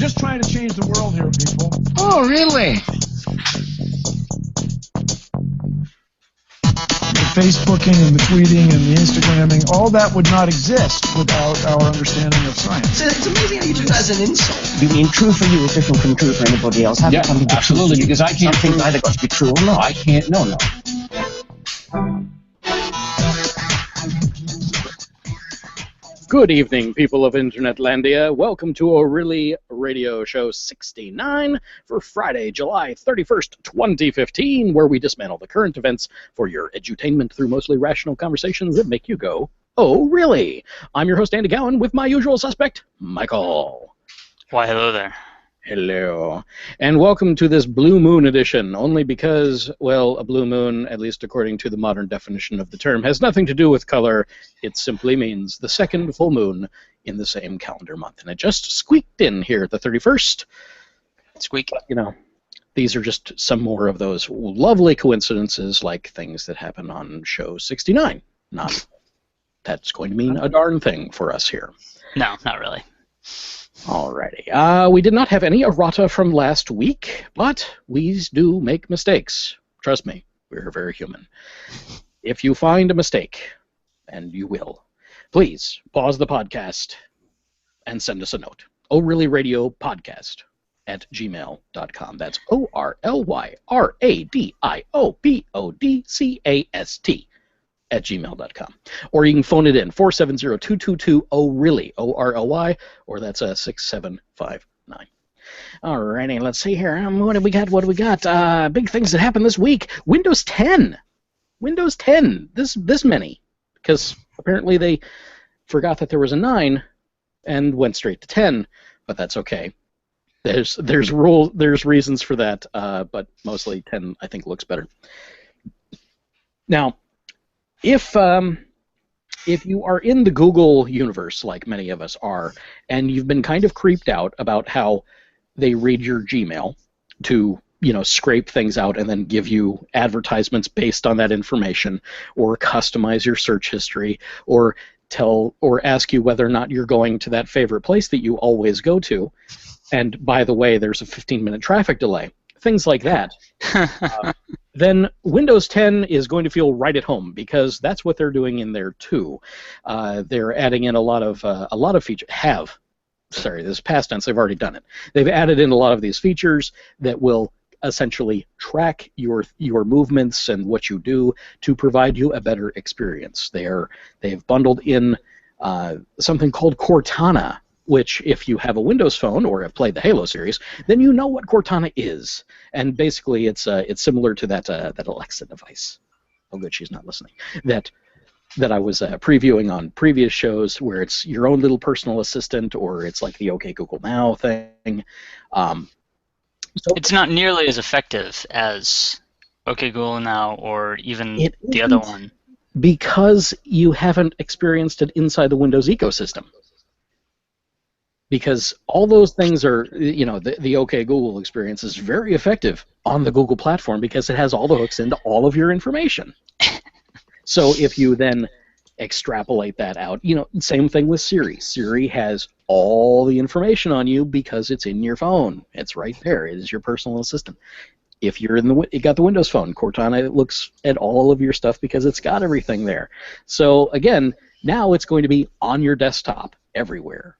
just trying to change the world here, people. Oh, really? The Facebooking and the tweeting and the Instagramming, all that would not exist without our understanding of science. It's amazing how you took that as an insult. You mean true for you is different from true for anybody else? Yeah, absolutely, because I can't prove either got to be true or not. I can't, no. Good evening, people of Internetlandia. Welcome to ORly Radio Show 69 for Friday, July 31st, 2015, where we dismantle the current events for your edutainment through mostly rational conversations that make you go, oh, really? I'm your host, Andy Cowen, with my usual suspect, Michael. Why, hello there. Hello. And welcome to this Blue Moon edition, only because, well, a blue moon, at least according to the modern definition of the term, has nothing to do with color. It simply means the second full moon in the same calendar month. And it just squeaked in here, the 31st. Squeak. But, you know, these are just some more of those lovely coincidences like things that happen on show 69. Not that's going to mean a darn thing for us here. No, not really. Alrighty. We did not have any errata from last week, but we do make mistakes. Trust me, we're very human. If you find a mistake, and you will, please pause the podcast and send us a note. orlyradiopodcast at gmail.com. That's orlyradiopodcast at gmail.com. Or you can phone it in, 470-222-ORly, O-R-L-Y, or that's 6759. Alrighty, let's see here. What do we got? Big things that happened this week. Windows 10. Windows 10. This many. Because apparently they forgot that there was a 9 and went straight to 10, but that's okay. There's reasons for that, but mostly 10 I think looks better. Now, if you are in the Google universe, like many of us are, and you've been kind of creeped out about how they read your Gmail to, scrape things out and then give you advertisements based on that information, or customize your search history, or ask you whether or not you're going to that favorite place that you always go to, and by the way, there's a 15-minute traffic delay, things like that. Then Windows 10 is going to feel right at home, because that's what they're doing in there too. They're adding in a lot of features. This is past tense. They've already done it. They've added in a lot of these features that will essentially track your movements and what you do to provide you a better experience. They've bundled in something called Cortana, which, if you have a Windows phone or have played the Halo series, then you know what Cortana is. And basically, it's similar to that Alexa device. Oh, good, she's not listening. That I was previewing on previous shows, where it's your own little personal assistant, or it's like the OK Google Now thing. So it's not nearly as effective as OK Google Now or even the other one. Because you haven't experienced it inside the Windows ecosystem. Because all those things are, the OK Google experience is very effective on the Google platform because it has all the hooks into all of your information. So if you then extrapolate that out, same thing with Siri. Siri has all the information on you because it's in your phone. It's right there. It is your personal assistant. If you got the Windows phone, Cortana looks at all of your stuff because it's got everything there. So again, now it's going to be on your desktop everywhere.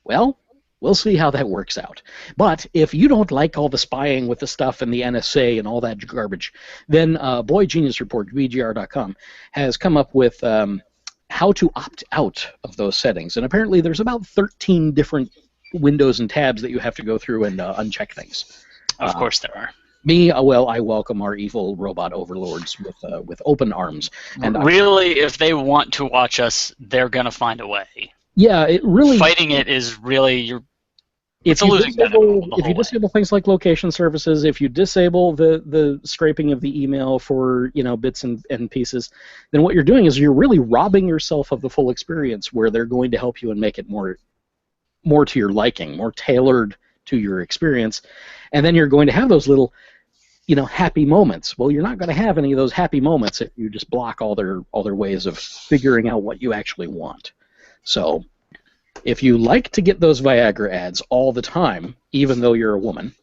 Well, we'll see how that works out. But if you don't like all the spying with the stuff and the NSA and all that garbage, then Boy Genius Report, BGR.com, has come up with how to opt out of those settings. And apparently there's about 13 different windows and tabs that you have to go through and uncheck things. Of course there are. I welcome our evil robot overlords with open arms. And really, if they want to watch us, they're going to find a way. Yeah, it really... Fighting it is really... It's a losing battle. If you disable things like location services, if you disable the scraping of the email for bits and pieces, then what you're doing is you're really robbing yourself of the full experience, where they're going to help you and make it more to your liking, more tailored to your experience, and then you're going to have those little happy moments. Well, you're not going to have any of those happy moments if you just block all their ways of figuring out what you actually want. So If you like to get those Viagra ads all the time, even though you're a woman,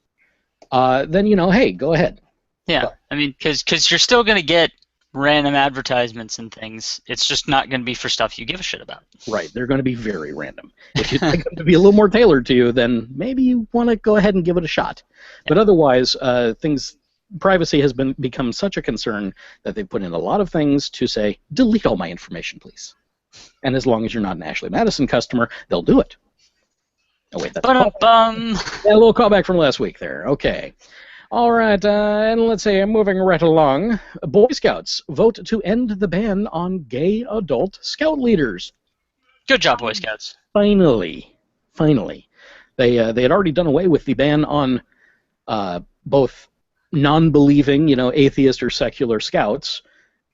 then, hey, go ahead. Yeah, But, I mean, because you're still going to get random advertisements and things. It's just not going to be for stuff you give a shit about. Right, they're going to be very random. If you'd like them to be a little more tailored to you, then maybe you want to go ahead and give it a shot. Yeah. But otherwise, privacy has become such a concern that they've put in a lot of things to say, delete all my information, please. And as long as you're not an Ashley Madison customer, they'll do it. Oh, wait, that's a little callback from last week there. Okay. All right, and let's see, I'm moving right along. Boy Scouts vote to end the ban on gay adult scout leaders. Good job, Boy Scouts. Finally. They had already done away with the ban on both non-believing, atheist or secular scouts,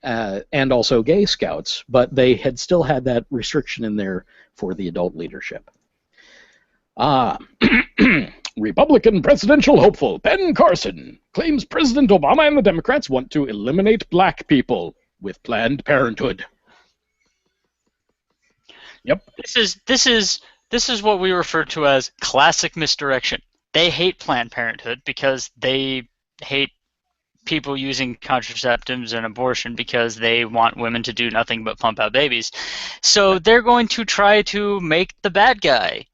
and also gay scouts, but they had still had that restriction in there for the adult leadership. Republican presidential hopeful Ben Carson claims President Obama and the Democrats want to eliminate black people with Planned Parenthood. Yep. This is what we refer to as classic misdirection. They hate Planned Parenthood because they hate people using contraceptives and abortion because they want women to do nothing but pump out babies. So they're going to try to make the bad guy.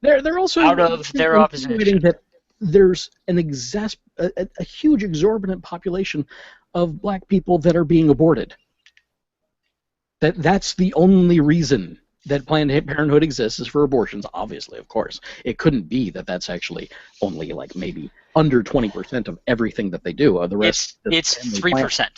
They're also out of their opposition. That there's a huge exorbitant population of black people that are being aborted. That's the only reason that Planned Parenthood exists is for abortions, obviously, of course. It couldn't be that that's actually only like maybe under 20% of everything that they do. The rest it's 3%.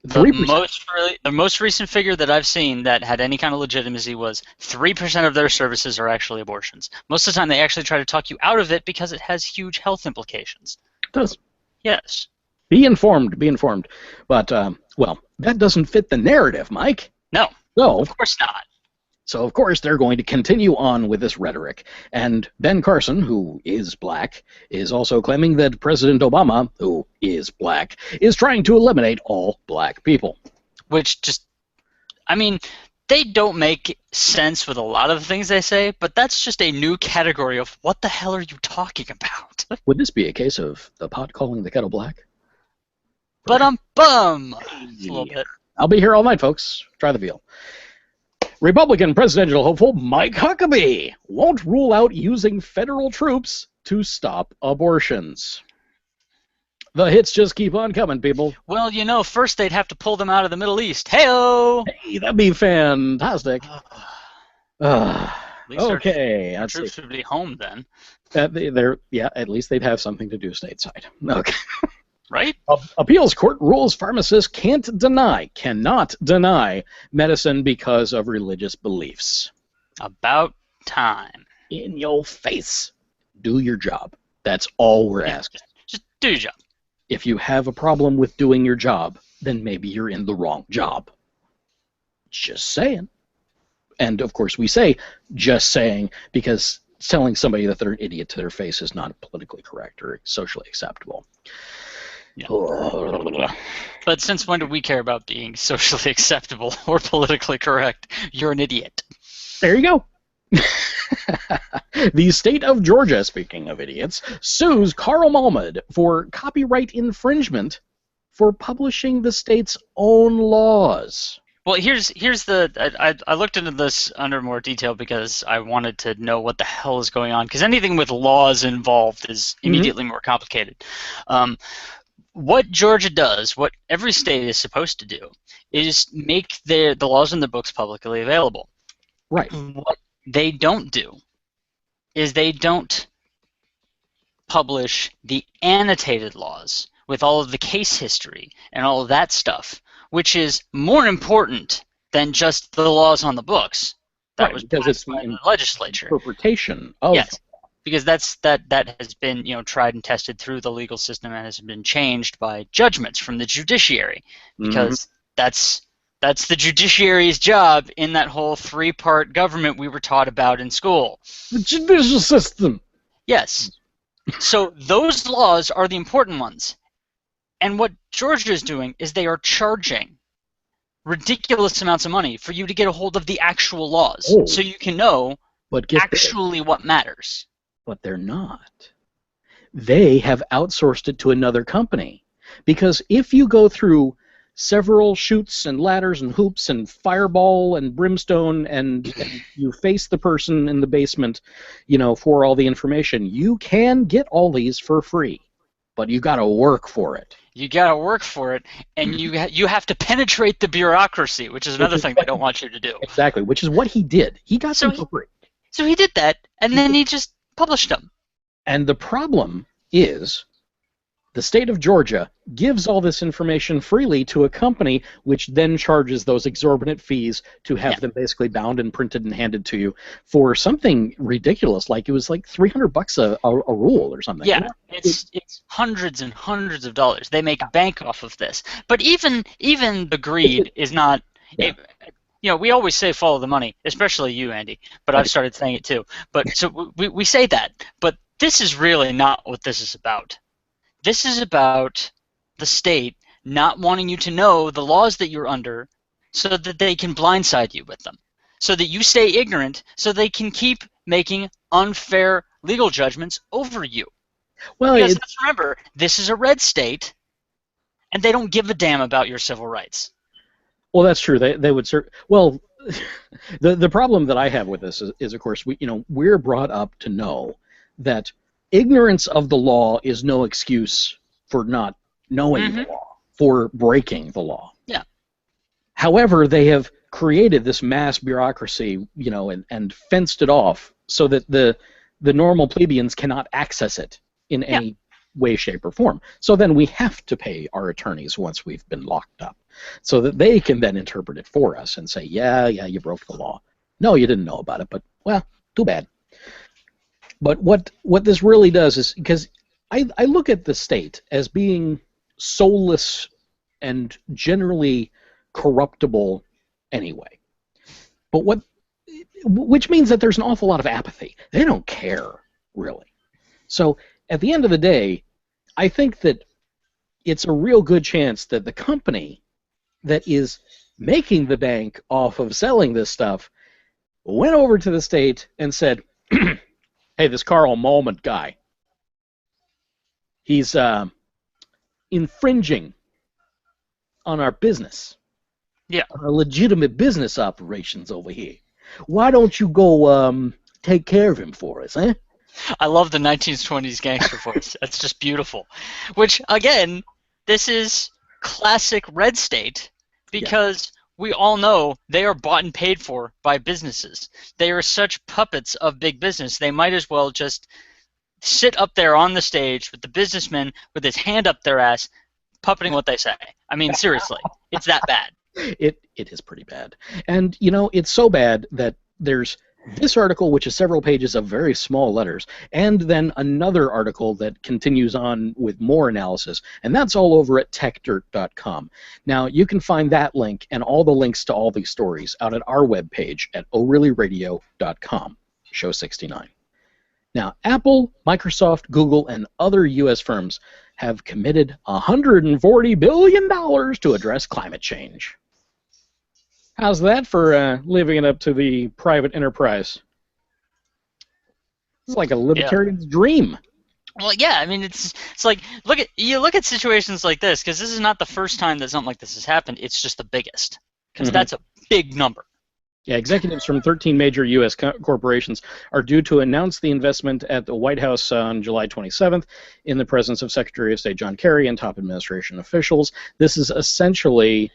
3%. The most recent figure that I've seen that had any kind of legitimacy was 3% of their services are actually abortions. Most of the time they actually try to talk you out of it because it has huge health implications. It does. Yes. Be informed. But, well, that doesn't fit the narrative, Mike. No, so, of course not. So, of course, they're going to continue on with this rhetoric. And Ben Carson, who is black, is also claiming that President Obama, who is black, is trying to eliminate all black people. Which just, I mean, they don't make sense with a lot of the things they say, but that's just a new category of what the hell are you talking about? Would this be a case of the pot calling the kettle black? Bum! A little bit. I'll be here all night, folks. Try the veal. Republican presidential hopeful Mike Huckabee won't rule out using federal troops to stop abortions. The hits just keep on coming, people. Well, first they'd have to pull them out of the Middle East. Hey-o! Hey, that'd be fantastic. Okay. Our troops would be home then. At least they'd have something to do stateside. Okay. Right? Appeals court rules pharmacists cannot deny medicine because of religious beliefs. About time. In your face. Do your job. That's all we're asking. Just do your job. If you have a problem with doing your job, then maybe you're in the wrong job. Just saying. And, of course, we say just saying because telling somebody that they're an idiot to their face is not politically correct or socially acceptable. Yeah. But since when do we care about being socially acceptable or politically correct? You're an idiot. There you go. The state of Georgia, speaking of idiots, sues Carl Malmud for copyright infringement for publishing the state's own laws. Well, here's the I looked into this under more detail because I wanted to know what the hell is going on, because anything with laws involved is immediately more complicated. What Georgia does, what every state is supposed to do, is make the laws in the books publicly available. Right. What they don't do is they don't publish the annotated laws with all of the case history and all of that stuff, which is more important than just the laws on the books. That was because it's by the legislature. Interpretation of. Yes. Because that has been tried and tested through the legal system and has been changed by judgments from the judiciary, because that's the judiciary's job in that whole three-part government we were taught about in school. The judicial system. Yes. So those laws are the important ones, and what Georgia is doing is they are charging ridiculous amounts of money for you to get a hold of the actual laws, so you can know actually what matters. But they're not. They have outsourced it to another company. Because if you go through several chutes and ladders and hoops and fireball and brimstone and you face the person in the basement, for all the information, you can get all these for free. But you got to work for it. You got to work for it, and you have to penetrate the bureaucracy, which is another thing they don't want you to do. Exactly, which is what he did. He got them for free. So he did that, and then he just published them. And the problem is the state of Georgia gives all this information freely to a company which then charges those exorbitant fees to have them basically bound and printed and handed to you for something ridiculous, like it was like $300 a rule or something. Yeah, it's hundreds and hundreds of dollars. They make bank off of this. But even the greed is not... we always say follow the money, especially you, Andy, but I've started saying it too. But so we say that, but this is really not what this is about. This is about the state not wanting you to know the laws that you're under so that they can blindside you with them, so that you stay ignorant so they can keep making unfair legal judgments over you. Well, because let's remember, this is a red state, and they don't give a damn about your civil rights. Well, that's true. They would well, the problem that I have with this is of course we're brought up to know that ignorance of the law is no excuse for not knowing the law, for breaking the law. Yeah. However, they have created this mass bureaucracy, and fenced it off so that the normal plebeians cannot access it in any way, shape, or form. So then we have to pay our attorneys once we've been locked up, so that they can then interpret it for us and say, yeah, you broke the law. No, you didn't know about it, but, well, too bad. But what this really does is, because I look at the state as being soulless and generally corruptible anyway. But which means that there's an awful lot of apathy. They don't care, really. So at the end of the day, I think that it's a real good chance that the company that is making the bank off of selling this stuff went over to the state and said, hey, this Carl Malman guy, he's infringing on our business, our legitimate business operations over here. Why don't you go take care of him for us, eh? I love the 1920s gangster voice. That's just beautiful. Which, again, this is classic red state, because we all know they are bought and paid for by businesses. They are such puppets of big business, they might as well just sit up there on the stage with the businessman with his hand up their ass, puppeting what they say. I mean, seriously, it's that bad. It is pretty bad. And, it's so bad that there's this article, which is several pages of very small letters, and then another article that continues on with more analysis, and that's all over at techdirt.com. Now, you can find that link and all the links to all these stories out at our webpage at orlyradiopodcast, show 69. Now, Apple, Microsoft, Google, and other U.S. firms have committed $140 billion to address climate change. How's that for living it up to the private enterprise? It's like a libertarian's dream. Well, yeah, I mean, it's like look at situations like this, because this is not the first time that something like this has happened. It's just the biggest, because that's a big number. Yeah, executives from 13 major U.S. corporations are due to announce the investment at the White House on July 27th in the presence of Secretary of State John Kerry and top administration officials. This is essentially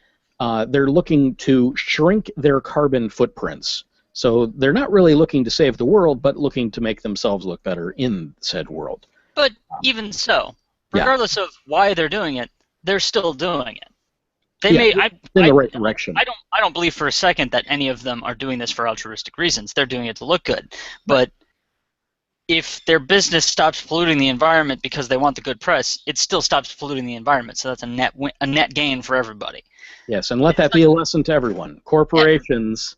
they're looking to shrink their carbon footprints. So they're not really looking to save the world, but looking to make themselves look better in said world. But even so, regardless of why they're doing it, they're still doing it. They in the right direction. I don't believe for a second that any of them are doing this for altruistic reasons. They're doing it to look good. But if their business stops polluting the environment because they want the good press, it still stops polluting the environment. So that's a net gain for everybody. Yes, and let that be a lesson to everyone. Corporations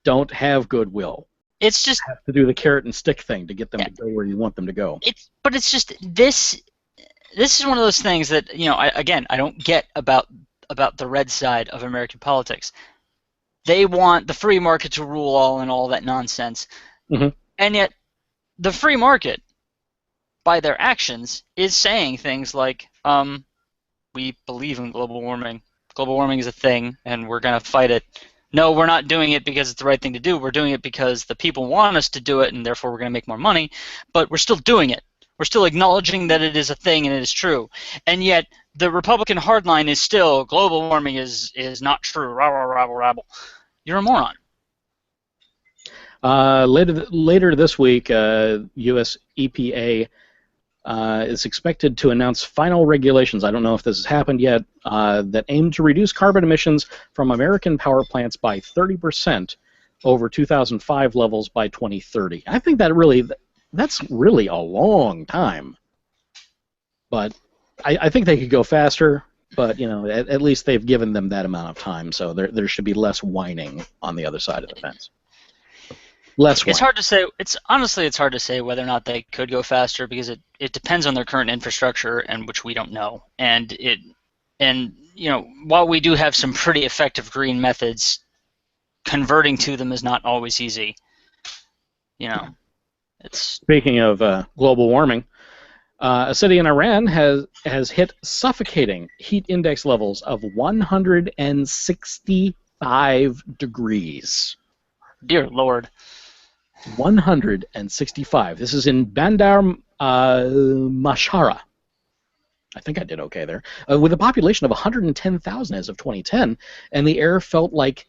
don't have goodwill. It's just you have to do the carrot and stick thing to get them to go where you want them to go. But it's just this is one of those things that I don't get about about the red side of American politics. They want the free market to rule all and all that nonsense. Mm-hmm. And yet, the free market, by their actions, is saying things like, we believe in global warming. Global warming is a thing, and we're going to fight it. No, we're not doing it because it's the right thing to do. We're doing it because the people want us to do it, and therefore we're going to make more money. But we're still doing it. We're still acknowledging that it is a thing and it is true. And yet, the Republican hardline is still, global warming is not true. Rabble, rabble, rabble. You're a moron. Later this week, U.S. EPA is expected to announce final regulations, I don't know if this has happened yet, that aim to reduce carbon emissions from American power plants by 30% over 2005 levels by 2030. I think that's really a long time. But I think they could go faster, but at least they've given them that amount of time, so there should be less whining on the other side of the fence. It's hard to say. It's hard to say whether or not they could go faster because it depends on their current infrastructure, and which we don't know. And while we do have some pretty effective green methods, converting to them is not always easy. Speaking of global warming, a city in Iran has hit suffocating heat index levels of 165 degrees. Dear Lord. 165. This is in Bandar Mashara. I think I did okay there. With a population of 110,000 as of 2010, and the air felt like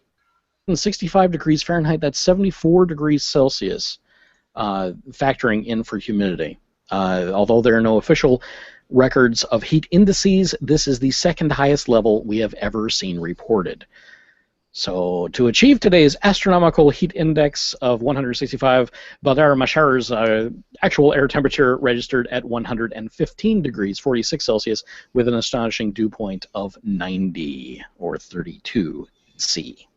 65 degrees Fahrenheit. That's 74 degrees Celsius, factoring in for humidity. Although there are no official records of heat indices, this is the second highest level we have ever seen reported. So, to achieve today's astronomical heat index of 165, Bandar Mashara's actual air temperature registered at 115 degrees 46 Celsius with an astonishing dew point of 90 or 32 C.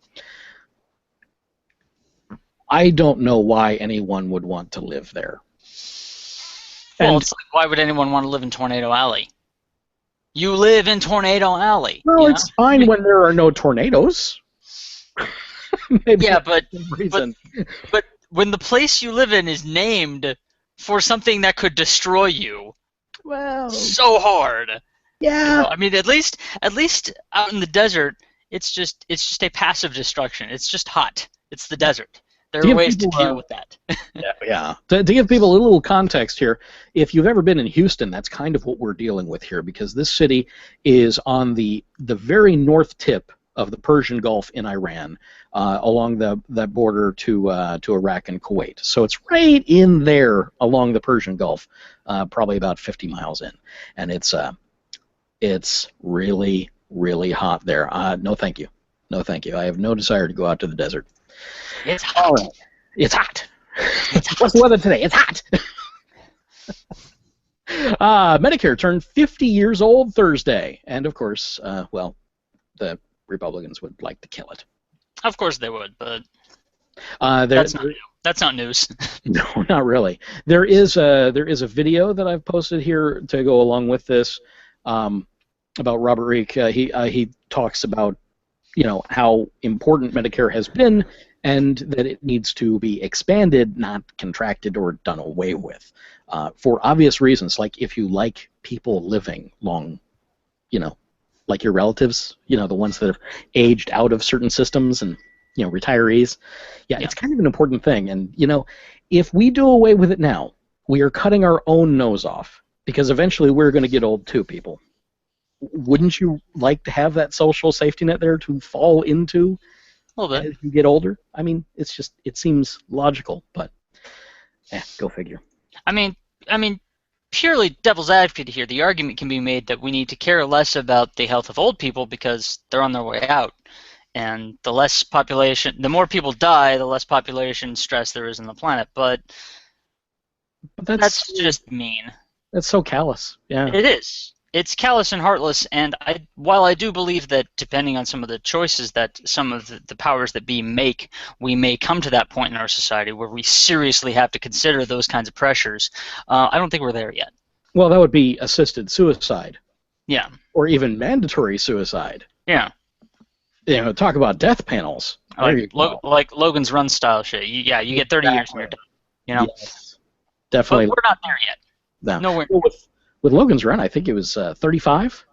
I don't know why anyone would want to live there. Well, it's like, why would anyone want to live in Tornado Alley? You live in Tornado Alley. Well, it's fine when there are no tornadoes. Yeah, but when the place you live in is named for something that could destroy you, well, so hard. Yeah. I mean, at least out in the desert, it's just a passive destruction. It's just hot. It's the desert. There are ways to deal with that. Yeah. To give people a little context here, if you've ever been in Houston, that's kind of what we're dealing with here, because this city is on the very north tip of the Persian Gulf in Iran, along that border to Iraq and Kuwait. So it's right in there along the Persian Gulf, probably about 50 miles in, and it's really, really hot there. No, thank you. No, thank you. I have no desire to go out to the desert. It's hot. All right. It's hot. What's the weather today? It's hot. Medicare turned 50 years old Thursday, and of course, the Republicans would like to kill it. Of course they would, but that's not news. No, not really. There is a video that I've posted here to go along with this about Robert Reich. He talks about how important Medicare has been and that it needs to be expanded, not contracted or done away with, for obvious reasons. Like if you like people living long, like your relatives, the ones that have aged out of certain systems and, retirees. Yeah, it's kind of an important thing. And, if we do away with it now, we are cutting our own nose off because eventually we're going to get old too, people. Wouldn't you like to have that social safety net there to fall into a little bit as you get older? I mean, it seems logical, but go figure. I mean, purely devil's advocate here, the argument can be made that we need to care less about the health of old people because they're on their way out. And the more people die, the less population stress there is on the planet. But that's just mean. That's so callous. Yeah. It is. It's callous and heartless, and while I do believe that depending on some of the choices that some of the powers that be make, we may come to that point in our society where we seriously have to consider those kinds of pressures, I don't think we're there yet. Well, that would be assisted suicide. Yeah. Or even mandatory suicide. Yeah. Talk about death panels. Like Logan's Run style shit. You get 30 years and you're done. Yes, definitely. But we're not there yet. No. Nowhere. Well, with Logan's Run, I think it was 35.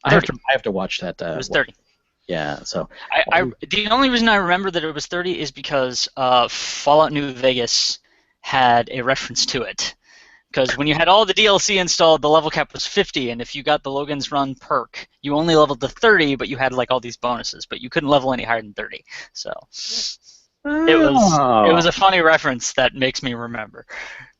30. I have to watch that. It was 30. Yeah. So the only reason I remember that it was 30 is because Fallout New Vegas had a reference to it. Because when you had all the DLC installed, the level cap was 50, and if you got the Logan's Run perk, you only leveled to 30, but you had like all these bonuses, but you couldn't level any higher than 30. So it was a funny reference that makes me remember.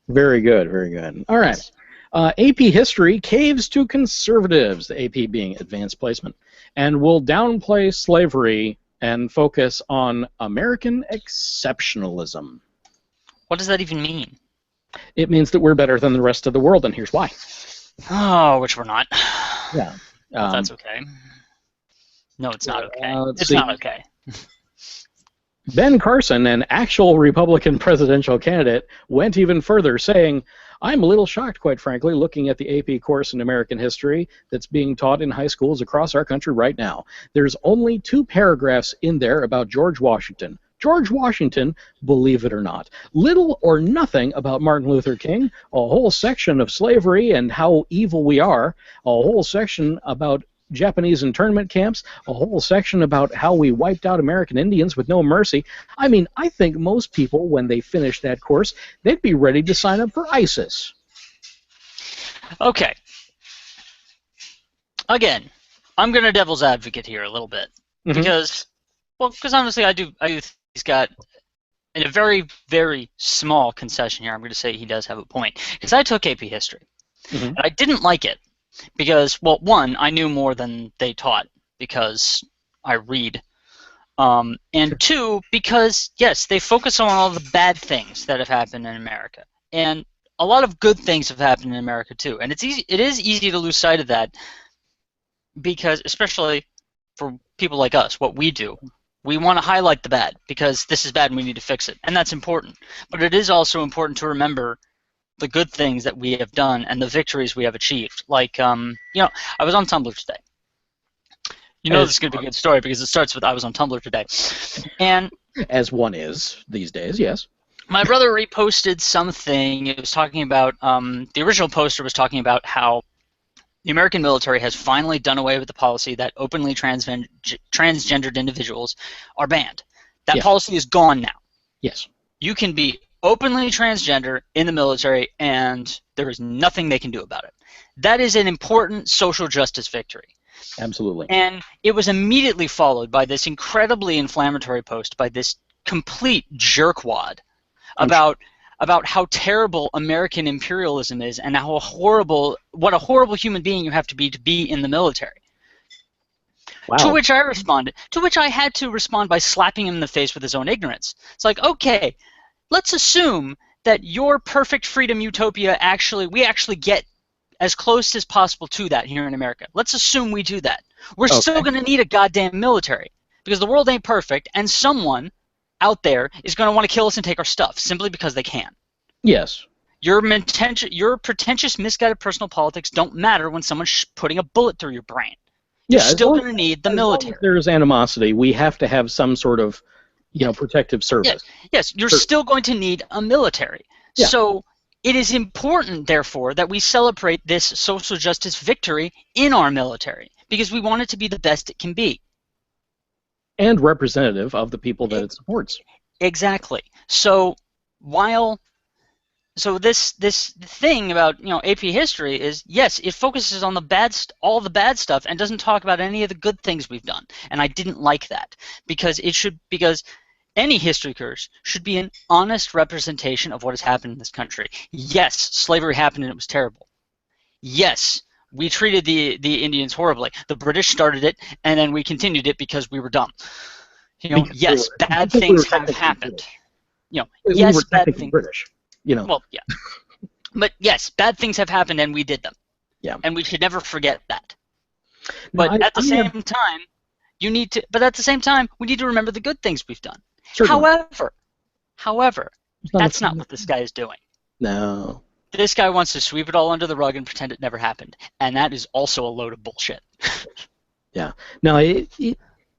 Very good, very good. All right. AP History caves to conservatives, the AP being advanced placement, and will downplay slavery and focus on American exceptionalism. What does that even mean? It means that we're better than the rest of the world, and here's why. Oh, which we're not. Yeah. That's okay. No, it's not okay. It's see. Not okay. Ben Carson, an actual Republican presidential candidate, went even further, saying, I'm a little shocked, quite frankly, looking at the AP course in American history that's being taught in high schools across our country right now. There's only 2 paragraphs in there about George Washington. George Washington, believe it or not. Little or nothing about Martin Luther King, a whole section of slavery and how evil we are, a whole section about Japanese internment camps, a whole section about how we wiped out American Indians with no mercy. I mean, I think most people, when they finish that course, they'd be ready to sign up for ISIS. Okay. Again, I'm going to devil's advocate here a little bit. Because honestly, I do he's got in a very, very small concession here. I'm going to say he does have a point. Because I took AP History. And I didn't like it. Because, well, one, I knew more than they taught because I read. And 2, because, yes, they focus on all the bad things that have happened in America. And a lot of good things have happened in America, too. And it is easy to lose sight of that because, especially for people like us, what we do, we want to highlight the bad because this is bad and we need to fix it. And that's important. But it is also important to remember the good things that we have done and the victories we have achieved. Like, I was on Tumblr today. This is going to be a good story because it starts with I was on Tumblr today. And as one is these days, yes. My brother reposted something. It was talking about, the original poster was talking about how the American military has finally done away with the policy that openly transgendered individuals are banned. That policy is gone now. Yes. You can be openly transgender in the military, and there is nothing they can do about it. That is an important social justice victory. Absolutely. And it was immediately followed by this incredibly inflammatory post by this complete jerkwad about how terrible American imperialism is and what a horrible human being you have to be in the military. Wow. To which I had to respond by slapping him in the face with his own ignorance. It's like, okay, let's assume that your perfect freedom utopia we actually get as close as possible to that here in America. Let's assume we do that. We're still going to need a goddamn military because the world ain't perfect and someone out there is going to want to kill us and take our stuff simply because they can. Yes. Your pretentious, misguided personal politics don't matter when someone's putting a bullet through your brain. You're still going to need the military. If there's animosity, we have to have some sort of protective service. Yes, you're still going to need a military. Yeah. So it is important, therefore, that we celebrate this social justice victory in our military because we want it to be the best it can be. And representative of the people that it supports. Exactly. So this thing about AP history is, yes, it focuses on all the bad stuff and doesn't talk about any of the good things we've done. And I didn't like that because any history course should be an honest representation of what has happened in this country. Yes, slavery happened and it was terrible. Yes, we treated the Indians horribly. The British started it and then we continued it because we were dumb. Yes, bad things have happened. Yes, bad things. British. Well, yeah. But yes, bad things have happened and we did them. Yeah. And we should never forget that. But at the same time, we need to remember the good things we've done. Certainly. However, that's not what this guy is doing. No. This guy wants to sweep it all under the rug and pretend it never happened. And that is also a load of bullshit. Yeah. Now,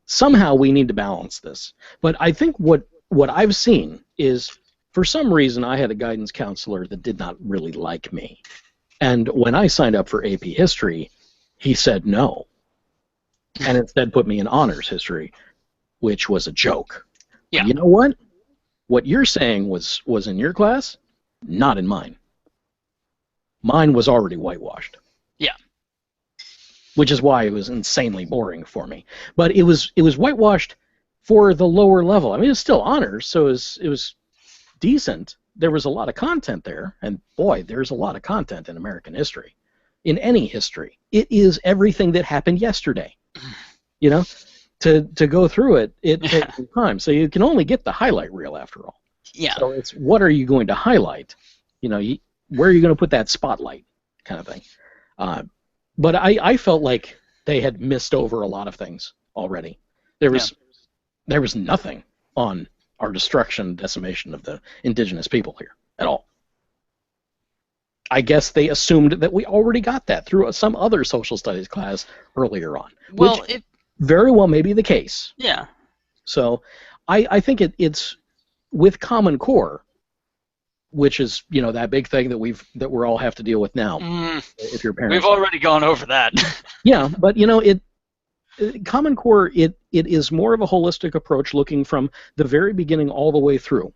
somehow we need to balance this. But I think what I've seen is, for some reason, I had a guidance counselor that did not really like me. And when I signed up for AP History, he said no. And instead put me in Honors History, which was a joke. Yeah. You know what? What you're saying was in your class, not in mine. Mine was already whitewashed. Yeah. Which is why it was insanely boring for me. But it was whitewashed for the lower level. I mean, it was still honors, so it was decent. There was a lot of content there, and boy, there's a lot of content in American history. In any history, it is everything that happened yesterday. You know, to go through it takes some time. So you can only get the highlight reel after all. Yeah. So it's what are you going to highlight? You know, where are you going to put that spotlight, kind of thing. But I felt like they had missed over a lot of things already. There was nothing on our destruction and decimation of the indigenous people here at all. I guess they assumed that we already got that through some other social studies class earlier on. Well, which very well may be the case. Yeah. So I think it's with Common Core, which is, you know, that big thing that we're all have to deal with now. If your parents, we've already gone over that. Yeah, but you know, Common Core it is more of a holistic approach, looking from the very beginning all the way through.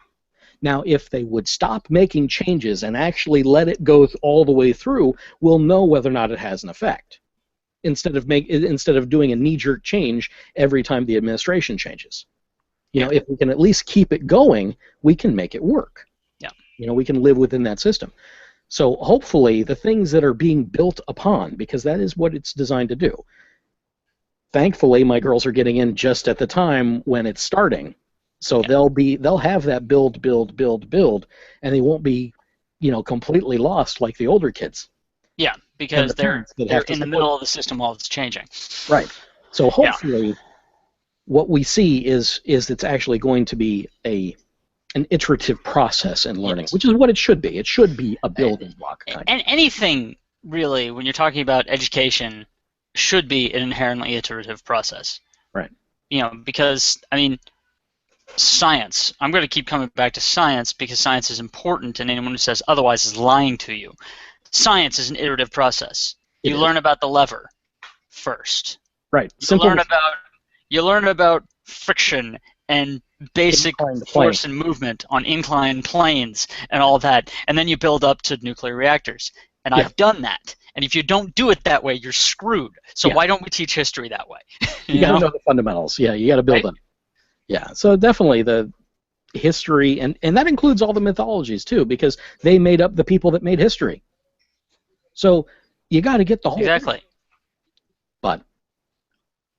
Now, if they would stop making changes and actually let it go all the way through, we'll know whether or not it has an effect. Instead of doing a knee-jerk change every time the administration changes. You know, if we can at least keep it going, we can make it work. Yeah. You know, we can live within that system. So hopefully the things that are being built upon, because that is what it's designed to do. Thankfully, my girls are getting in just at the time when it's starting. So they'll have that build, and they won't be, you know, completely lost like the older kids. Yeah, because they're in the middle of the system while it's changing. Right. So hopefully what we see is it's actually going to be an iterative process in learning, which is what it should be. It should be a building block. And anything, really, when you're talking about education, should be an inherently iterative process. Right. You know, because, I mean, science. I'm going to keep coming back to science because science is important, and anyone who says otherwise is lying to you. Science is an iterative process. You learn about the lever first. Right. You learn about friction and basic force and movement on inclined planes and all that, and then you build up to nuclear reactors. And I've done that. And if you don't do it that way, you're screwed. So why don't we teach history that way? You got to know the fundamentals. Yeah, you got to build them. Yeah, so definitely the history, and that includes all the mythologies too, because they made up the people that made history. So you got to get the whole thing. But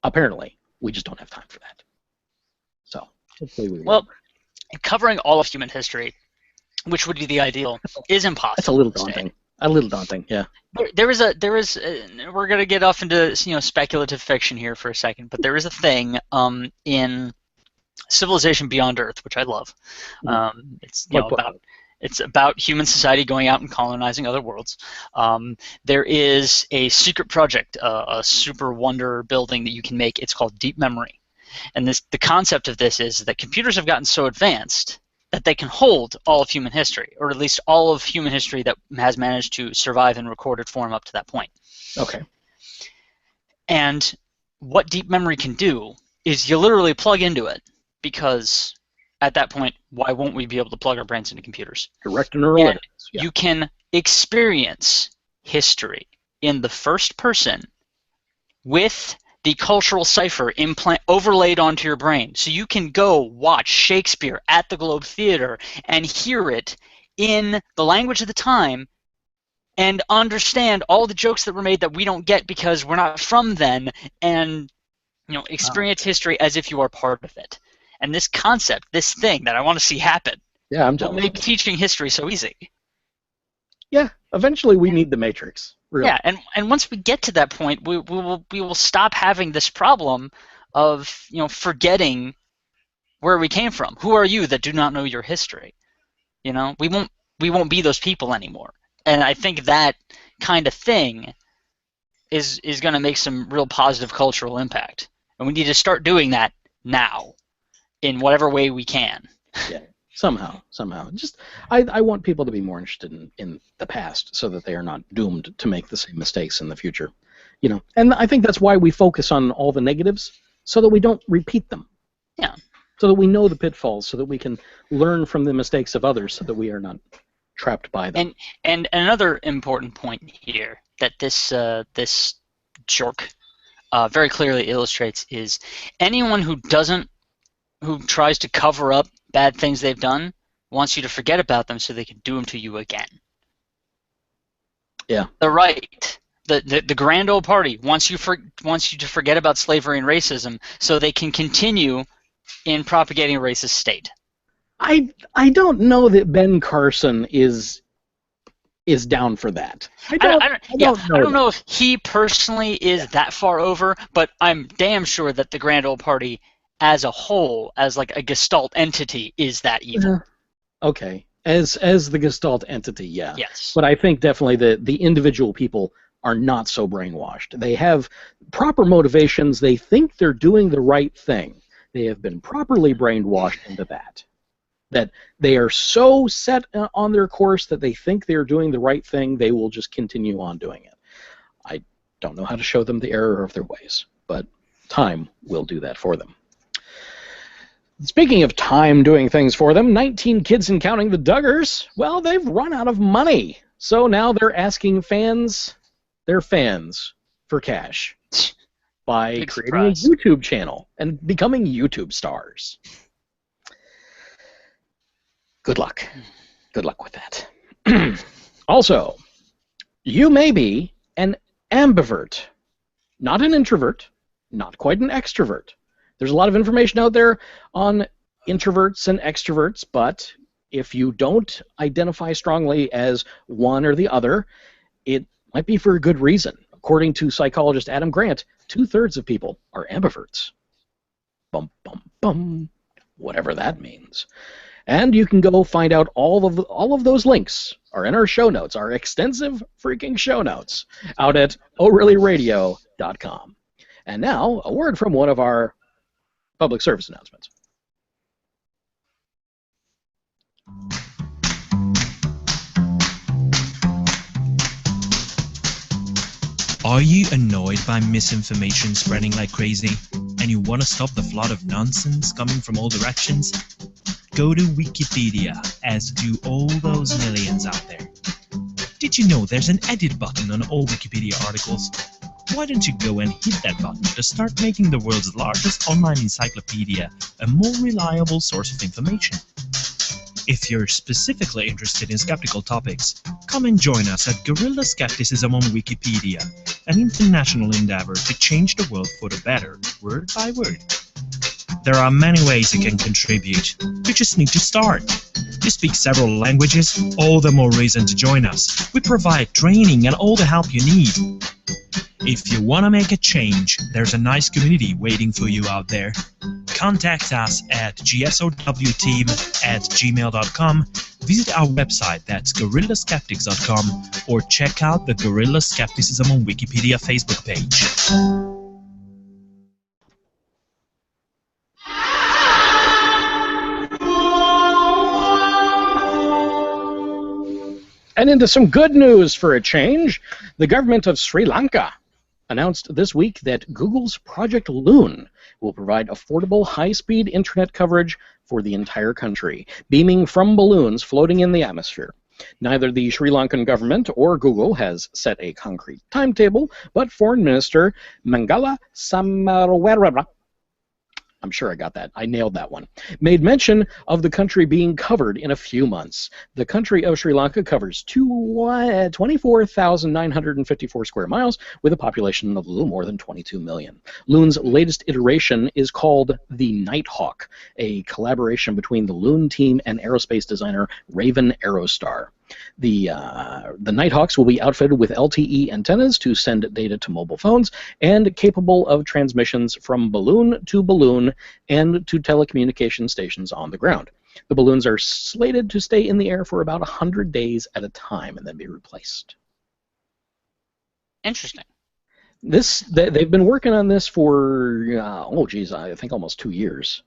apparently, we just don't have time for that. So hopefully we will. Well, covering all of human history, which would be the ideal, is impossible. That's a little daunting. A little daunting, yeah. There is we're going to get off into, you know, speculative fiction here for a second, but there is a thing in Civilization Beyond Earth, which I love. It's about human society going out and colonizing other worlds. There is a secret project, a super wonder building that you can make. It's called Deep Memory, and the concept of this is that computers have gotten so advanced that they can hold all of human history, or at least all of human history that has managed to survive in recorded form up to that point. Okay. And what Deep Memory can do is you literally plug into it, because at that point, why won't we be able to plug our brains into computers? Direct neural evidence. Yeah. You can experience history in the first person with the cultural cipher overlaid onto your brain. So you can go watch Shakespeare at the Globe Theater and hear it in the language of the time and understand all the jokes that were made that we don't get because we're not from then, and, you know, experience history as if you are part of it. And this concept, this thing that I want to see happen, will make teaching history so easy. Yeah, eventually we need the Matrix. Really. Yeah, and once we get to that point, we will stop having this problem of, you know, forgetting where we came from. Who are you that do not know your history? You know, we won't be those people anymore. And I think that kind of thing is going to make some real positive cultural impact. And we need to start doing that now in whatever way we can. Yeah, somehow. Just, I want people to be more interested in the past so that they are not doomed to make the same mistakes in the future. You know, and I think that's why we focus on all the negatives, so that we don't repeat them. Yeah. So that we know the pitfalls, so that we can learn from the mistakes of others, so that we are not trapped by them. And another important point here that this jerk very clearly illustrates is anyone who tries to cover up bad things they've done wants you to forget about them so they can do them to you again. Yeah. The right. The grand old party wants you to forget about slavery and racism so they can continue in propagating a racist state. I don't know that Ben Carson is down for that. I don't know if he personally is that far over, but I'm damn sure that the grand old party as a whole, as like a Gestalt entity, is that evil. Okay. As the Gestalt entity, yeah. Yes. But I think definitely the individual people are not so brainwashed. They have proper motivations. They think they're doing the right thing. They have been properly brainwashed into that. That they are so set on their course that they think they're doing the right thing, they will just continue on doing it. I don't know how to show them the error of their ways, but time will do that for them. Speaking of time doing things for them, 19 kids and counting, the Duggars, well, they've run out of money. So now they're asking their fans for cash by Big creating surprise. a YouTube channel and becoming YouTube stars. Good luck. Good luck with that. Also, you may be an ambivert, not an introvert, not quite an extrovert. There's a lot of information out there on introverts and extroverts, but if you don't identify strongly as one or the other, it might be for a good reason. According to psychologist Adam Grant, 2/3 of people are ambiverts. Bum, bum, bum. Whatever that means. And you can go find out all of those links are in our show notes, our extensive freaking show notes, out at orlyradiopodcast.com. And now, a word from one of our public service announcements. Are you annoyed by misinformation spreading like crazy, and you want to stop the flood of nonsense coming from all directions? Go to Wikipedia, as do all those millions out there. Did you know there's an edit button on all Wikipedia articles? Why don't you go and hit that button to start making the world's largest online encyclopedia a more reliable source of information? If you're specifically interested in skeptical topics, come and join us at Guerrilla Skepticism on Wikipedia, an international endeavor to change the world for the better, word by word. There are many ways you can contribute. You just need to start. You speak several languages, all the more reason to join us. We provide training and all the help you need. If you want to make a change, there's a nice community waiting for you out there. Contact us at gsowteam@gmail.com, visit our website, that's guerrillaskeptics.com, or check out the Guerrilla Skepticism on Wikipedia Facebook page. And into some good news for a change. The government of Sri Lanka announced this week that Google's Project Loon will provide affordable, high-speed internet coverage for the entire country, beaming from balloons floating in the atmosphere. Neither the Sri Lankan government or Google has set a concrete timetable, but Foreign Minister Mangala Samarawara, I'm sure I got that. I nailed that one. Made mention of the country being covered in a few months. The country of Sri Lanka covers 24,954 square miles with a population of a little more than 22 million. Loon's latest iteration is called the Nighthawk, a collaboration between the Loon team and aerospace designer Raven Aerostar. The Nighthawks will be outfitted with LTE antennas to send data to mobile phones and capable of transmissions from balloon to balloon and to telecommunication stations on the ground. The balloons are slated to stay in the air for about 100 days at a time and then be replaced. Interesting. They've been working on this for I think almost 2 years.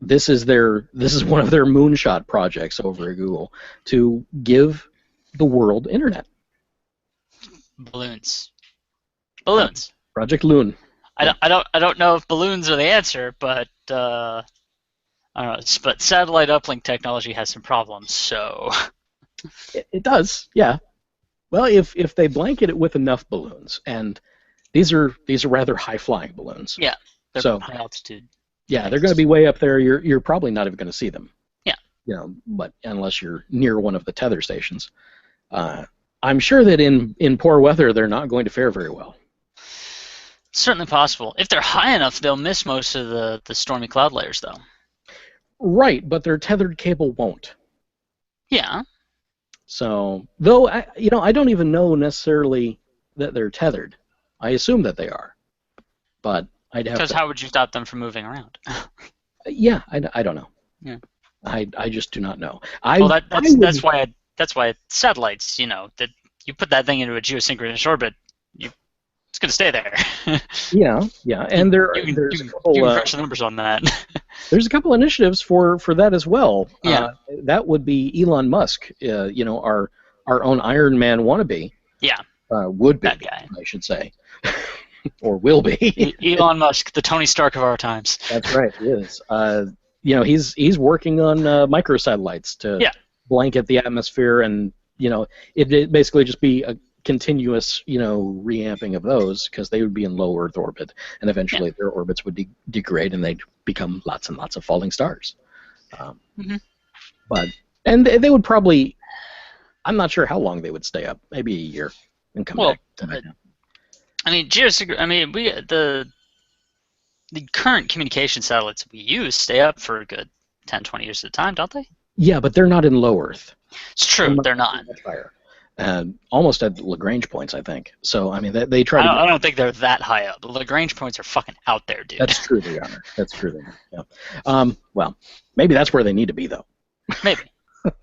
This is one of their moonshot projects over at Google to give the world internet. Balloons. Project Loon. I don't know if balloons are the answer, but I don't know. But satellite uplink technology has some problems, so. It does, yeah. Well, if they blanket it with enough balloons, and these are rather high flying balloons. Yeah, they're so high altitude. Yeah, they're going to be way up there. You're probably not even going to see them. Yeah. But unless you're near one of the tether stations, I'm sure that in poor weather they're not going to fare very well. Certainly possible. If they're high enough, they'll miss most of the stormy cloud layers, though. Right, but their tethered cable won't. Yeah. So, though I don't even know necessarily that they're tethered. I assume that they are, but I'd have. Because how would you stop them from moving around? Yeah, I don't know. Yeah. I just do not know. That's why satellites. That you put that thing into a geosynchronous orbit, it's going to stay there. Yeah, and there's a couple. You can crunch the numbers on that. There's a couple initiatives for that as well. Yeah. That would be Elon Musk. Our own Iron Man wannabe. Yeah. Would be. That guy. I should say. Or will be. Elon Musk, the Tony Stark of our times. That's right, he is. He's working on microsatellites to blanket the atmosphere, and it basically just be a continuous reamping of those, because they would be in low Earth orbit, and eventually their orbits would degrade and they'd become lots and lots of falling stars. But they would probably, I'm not sure how long they would stay up, maybe a year and come back. I mean, the current communication satellites we use stay up for a good 10, 20 years at a time, don't they? Yeah, but they're not in low Earth. It's true, they're not. Much higher. Almost at Lagrange points, I think. So, I mean, they try to... I don't think they're that high up. The Lagrange points are fucking out there, dude. That's true, they are. Yeah. Well, maybe that's where they need to be, though. Maybe. But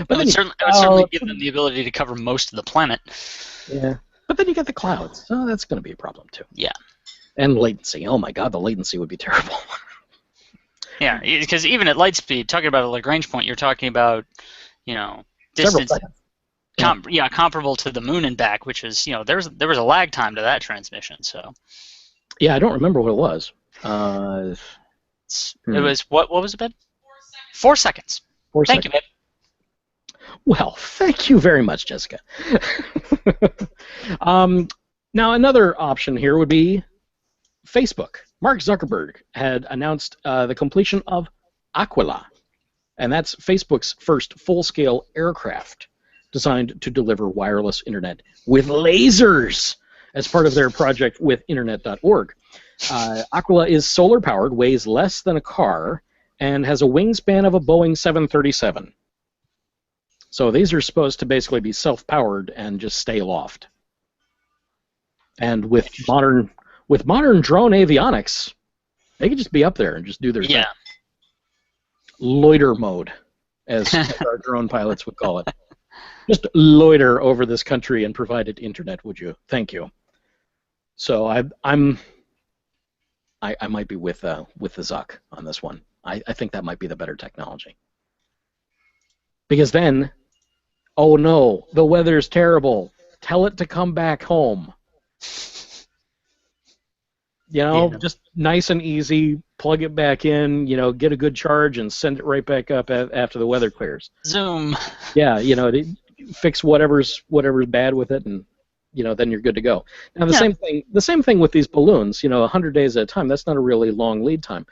it would certainly give them the ability to cover most of the planet. Yeah. But then you get the clouds. So that's going to be a problem, too. Yeah. And latency. Oh, my God, the latency would be terrible. Yeah, because even at light speed, talking about a Lagrange point, you're talking about, distance... comparable to the moon and back, which is, there was a lag time to that transmission, so. Yeah, I don't remember what it was. It was, what was it, Ben? 4 seconds. 4 seconds. Thank you, Ben. Well, thank you very much, Jessica. Now, another option here would be Facebook. Mark Zuckerberg had announced the completion of Aquila, and that's Facebook's first full-scale aircraft designed to deliver wireless internet with lasers as part of their project with Internet.org. Aquila is solar-powered, weighs less than a car, and has a wingspan of a Boeing 737. So these are supposed to basically be self-powered and just stay aloft. And with modern drone avionics, they could just be up there and just do their thing. Loiter mode, as our drone pilots would call it. Just loiter over this country and provide it internet, would you? Thank you. So I might be with the Zuck on this one. I think that might be the better technology. Because then, oh no, the weather's terrible. Tell it to come back home. Just nice and easy. Plug it back in. Get a good charge and send it right back up after the weather clears. Zoom. Yeah, fix whatever's bad with it, and then you're good to go. Now the same thing with these balloons. 100 days at a time. That's not a really long lead time.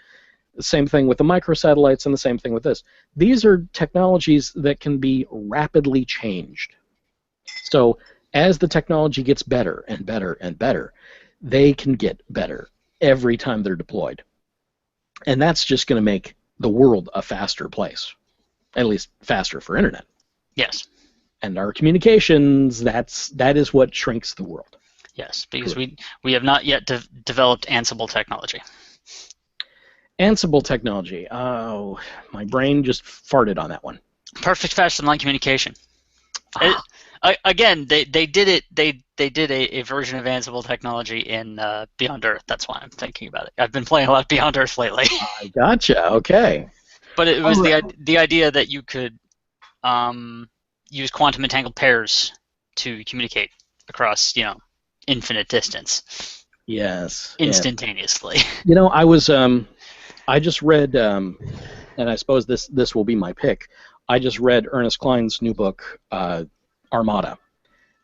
The same thing with the microsatellites, and the same thing with this. These are technologies that can be rapidly changed. So as the technology gets better and better and better, they can get better every time they're deployed. And that's just going to make the world a faster place, at least faster for internet. Yes. And our communications, that is what shrinks the world. Yes, because we have not yet developed Ansible technology. Ansible technology. Oh, my brain just farted on that one. Perfect fast online communication. again, they did it. They did a version of Ansible technology in Beyond Earth. That's why I'm thinking about it. I've been playing a lot of Beyond Earth lately. I gotcha. Okay. But it was the idea that you could use quantum entangled pairs to communicate across, infinite distance. Yes. Instantaneously. I was I just read, and I suppose this will be my pick. I just read Ernest Cline's new book, Armada,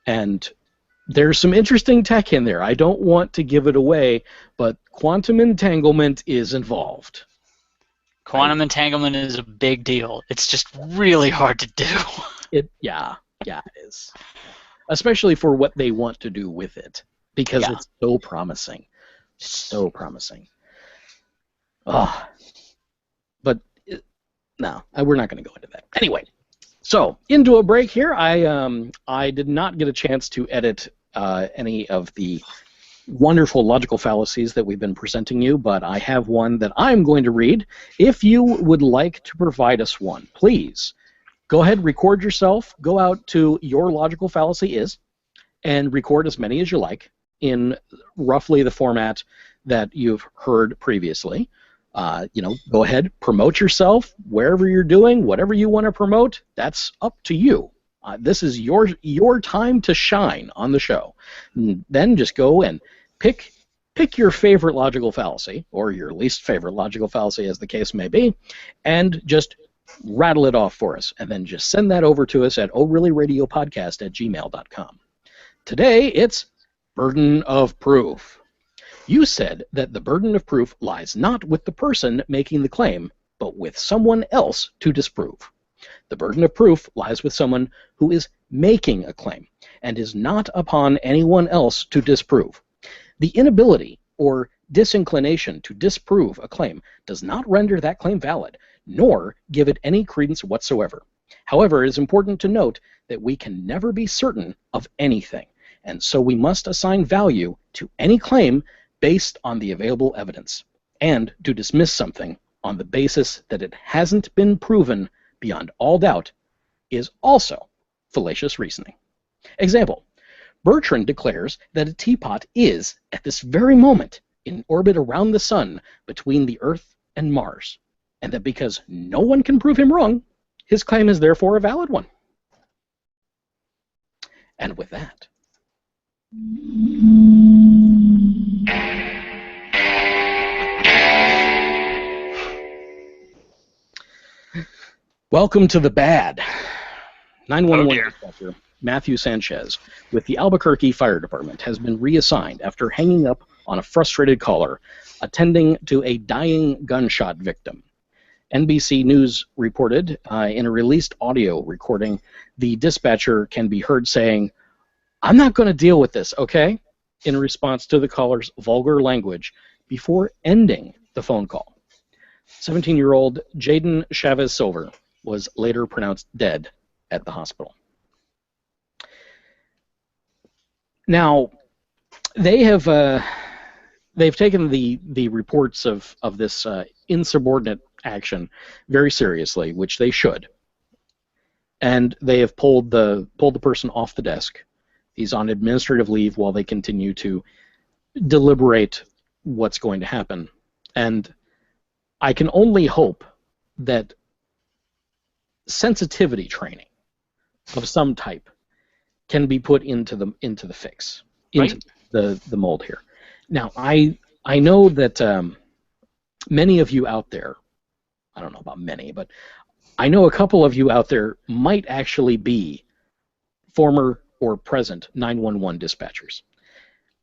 and there's some interesting tech in there. I don't want to give it away, but quantum entanglement is involved. Quantum entanglement is a big deal. It's just really hard to do. Yeah, it is. Especially for what they want to do with it, because it's so promising. So promising. But no, we're not going to go into that. Anyway, so into a break here. I did not get a chance to edit any of the wonderful logical fallacies that we've been presenting you, but I have one that I'm going to read. If you would like to provide us one, please go ahead, record yourself, go out to your logical fallacy is, and record as many as you like in roughly the format that you've heard previously. Go ahead, promote yourself wherever you're doing, whatever you want to promote, that's up to you. This is your time to shine on the show. And then just go and pick your favorite logical fallacy, or your least favorite logical fallacy, as the case may be, and just rattle it off for us, and then just send that over to us at orlyradiopodcast@gmail.com. Today, it's burden of proof. You said that the burden of proof lies not with the person making the claim, but with someone else to disprove. The burden of proof lies with someone who is making a claim, and is not upon anyone else to disprove. The inability or disinclination to disprove a claim does not render that claim valid, nor give it any credence whatsoever. However, it is important to note that we can never be certain of anything, and so we must assign value to any claim based on the available evidence, and to dismiss something on the basis that it hasn't been proven beyond all doubt is also fallacious reasoning. Example: Bertrand declares that a teapot is, at this very moment, in orbit around the sun between the Earth and Mars, and that because no one can prove him wrong, his claim is therefore a valid one. And with that, welcome to the bad. 911 dispatcher Matthew Sanchez with the Albuquerque Fire Department has been reassigned after hanging up on a frustrated caller attending to a dying gunshot victim. NBC News reported in a released audio recording, the dispatcher can be heard saying, "I'm not going to deal with this, okay?" in response to the caller's vulgar language before ending the phone call. 17-year-old Jaden Chavez Silver was later pronounced dead at the hospital. Now, they've taken the reports of this insubordinate action very seriously, which they should, and they have pulled the person off the desk. He's on administrative leave while they continue to deliberate what's going to happen, and I can only hope that sensitivity training of some type can be put into the fix, into the mold here. Now, I know that many of you out there, I don't know about many, but I know a couple of you out there might actually be former or present 911 dispatchers,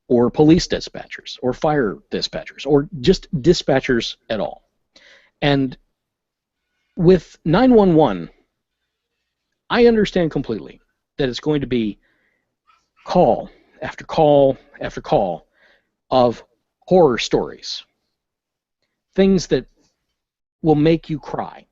or police dispatchers, or fire dispatchers, or just dispatchers at all. And with 911, I understand completely that it's going to be call after call after call of horror stories, things that will make you cry.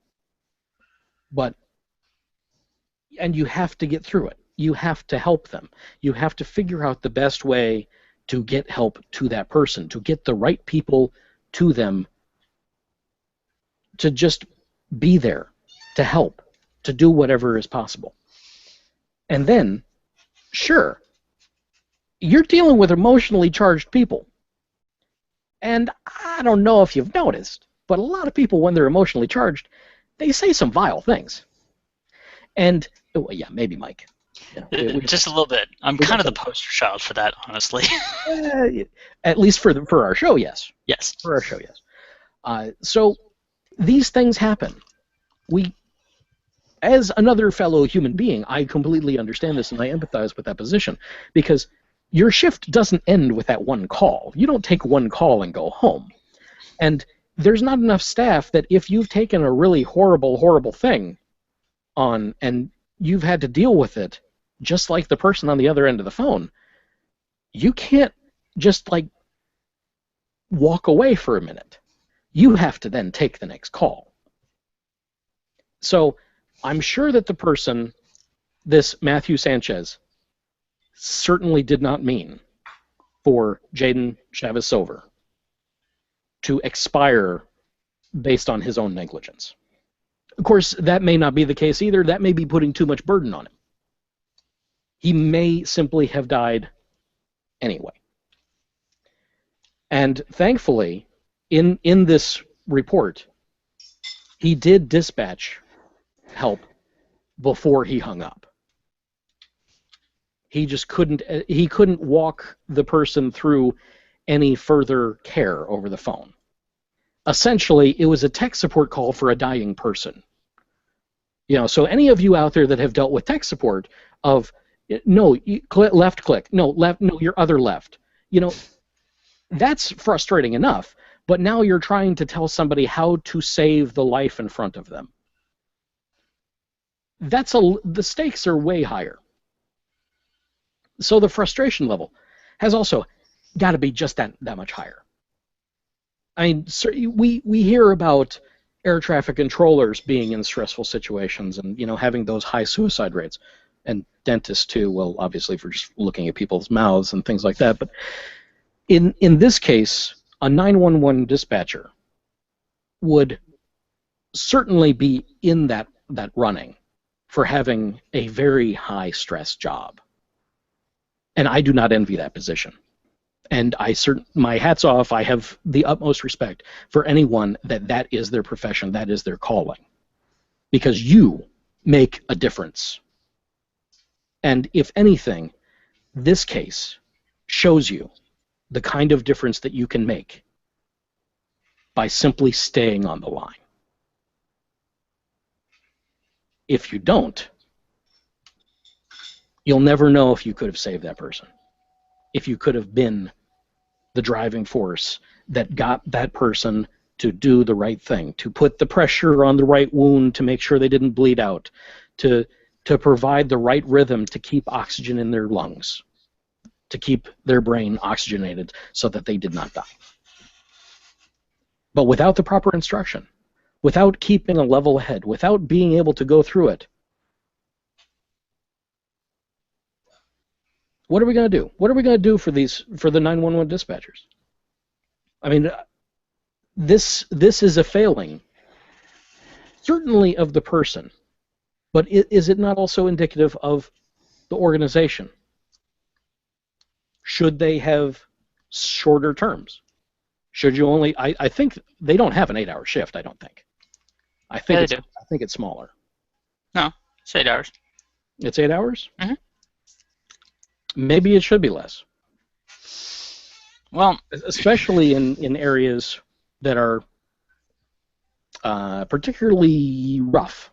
And you have to get through it. You have to help them. You have to figure out the best way to get help to that person, to get the right people to them, to just be there, to help, to do whatever is possible. And then sure, you're dealing with emotionally charged people. And I don't know if you've noticed, but a lot of people, when they're emotionally charged, they say some vile things. And, oh, yeah, maybe Mike. Yeah, just a little bit. I'm kind of the poster child for that, honestly. At least for our show, yes. Yes. For our show, yes. So these things happen. As another fellow human being, I completely understand this and I empathize with that position, because your shift doesn't end with that one call. You don't take one call and go home. And there's not enough staff that if you've taken a really horrible, horrible thing on and you've had to deal with it, just like the person on the other end of the phone, you can't just, like, walk away for a minute. You have to then take the next call. So I'm sure that the person, this Matthew Sanchez, certainly did not mean for Jaden Chavez Silver to expire based on his own negligence. Of course, that may not be the case either. That may be putting too much burden on him. He may simply have died anyway. And thankfully, in this report, he did dispatch help before he hung up. He just couldn't walk the person through any further care over the phone. Essentially, it was a tech support call for a dying person. You know, so any of you out there that have dealt with tech support of, no, left click, no, left, no, your other left, you know, that's frustrating enough, but now you're trying to tell somebody how to save the life in front of them. The stakes are way higher. So the frustration level has also got to be just that much higher. I mean, we hear about air traffic controllers being in stressful situations and, you know, having those high suicide rates, and dentists too, well, obviously for just looking at people's mouths and things like that. But in this case, a 911 dispatcher would certainly be in that running for having a very high stress job. And I do not envy that position. And my hat's off. I have the utmost respect for anyone that is their profession, that is their calling, because you make a difference. And if anything, this case shows you the kind of difference that you can make by simply staying on the line. If you don't, you'll never know if you could have saved that person. If you could have been the driving force that got that person to do the right thing, to put the pressure on the right wound to make sure they didn't bleed out, to provide the right rhythm to keep oxygen in their lungs, to keep their brain oxygenated so that they did not die. But without the proper instruction, without keeping a level head, without being able to go through it, what are we going to do? What are we going to do for the 911 dispatchers? I mean, this is a failing, certainly of the person, but is it not also indicative of the organization? Should they have shorter terms? Should you only? I think they don't have an 8-hour shift. I don't think. I think it's smaller. No, it's 8 hours. It's 8 hours? Mm-hmm. Maybe it should be less. Well, especially in areas that are particularly rough.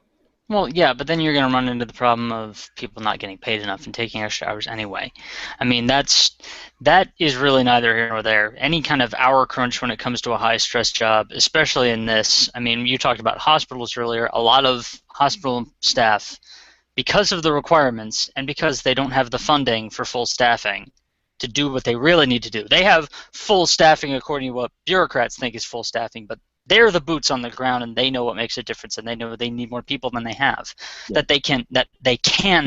Well, yeah, but then you're going to run into the problem of people not getting paid enough and taking extra hours anyway. I mean, that is really neither here nor there. Any kind of hour crunch when it comes to a high-stress job, especially in this. I mean, you talked about hospitals earlier. A lot of hospital staff, because of the requirements and because they don't have the funding for full staffing to do what they really need to do. They have full staffing according to what bureaucrats think is full staffing, but they're the boots on the ground, and they know what makes a difference, and they know they need more people than they have, that they can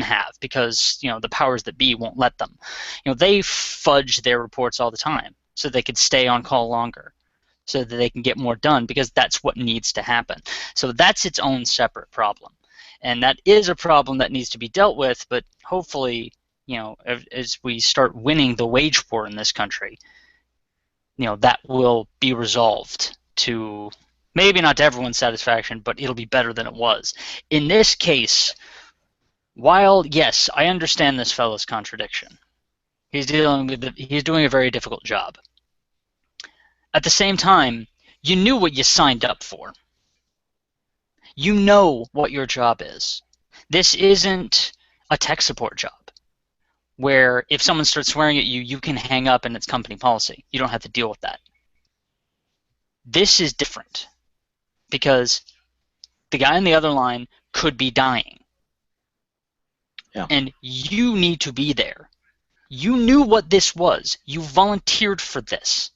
have, because the powers that be won't let them. They fudge their reports all the time so they could stay on call longer, so that they can get more done, because that's what needs to happen. So that's its own separate problem, and that is a problem that needs to be dealt with. But hopefully, as we start winning the wage war in this country, that will be resolved to, maybe not to everyone's satisfaction, but it'll be better than it was. In this case, while, yes, I understand this fellow's contradiction, he's doing a very difficult job. At the same time, you knew what you signed up for. You know what your job is. This isn't a tech support job where if someone starts swearing at you, you can hang up and it's company policy. You don't have to deal with that. This is different because the guy on the other line could be dying. Yeah. And you need to be there. You knew what this was. You volunteered for this.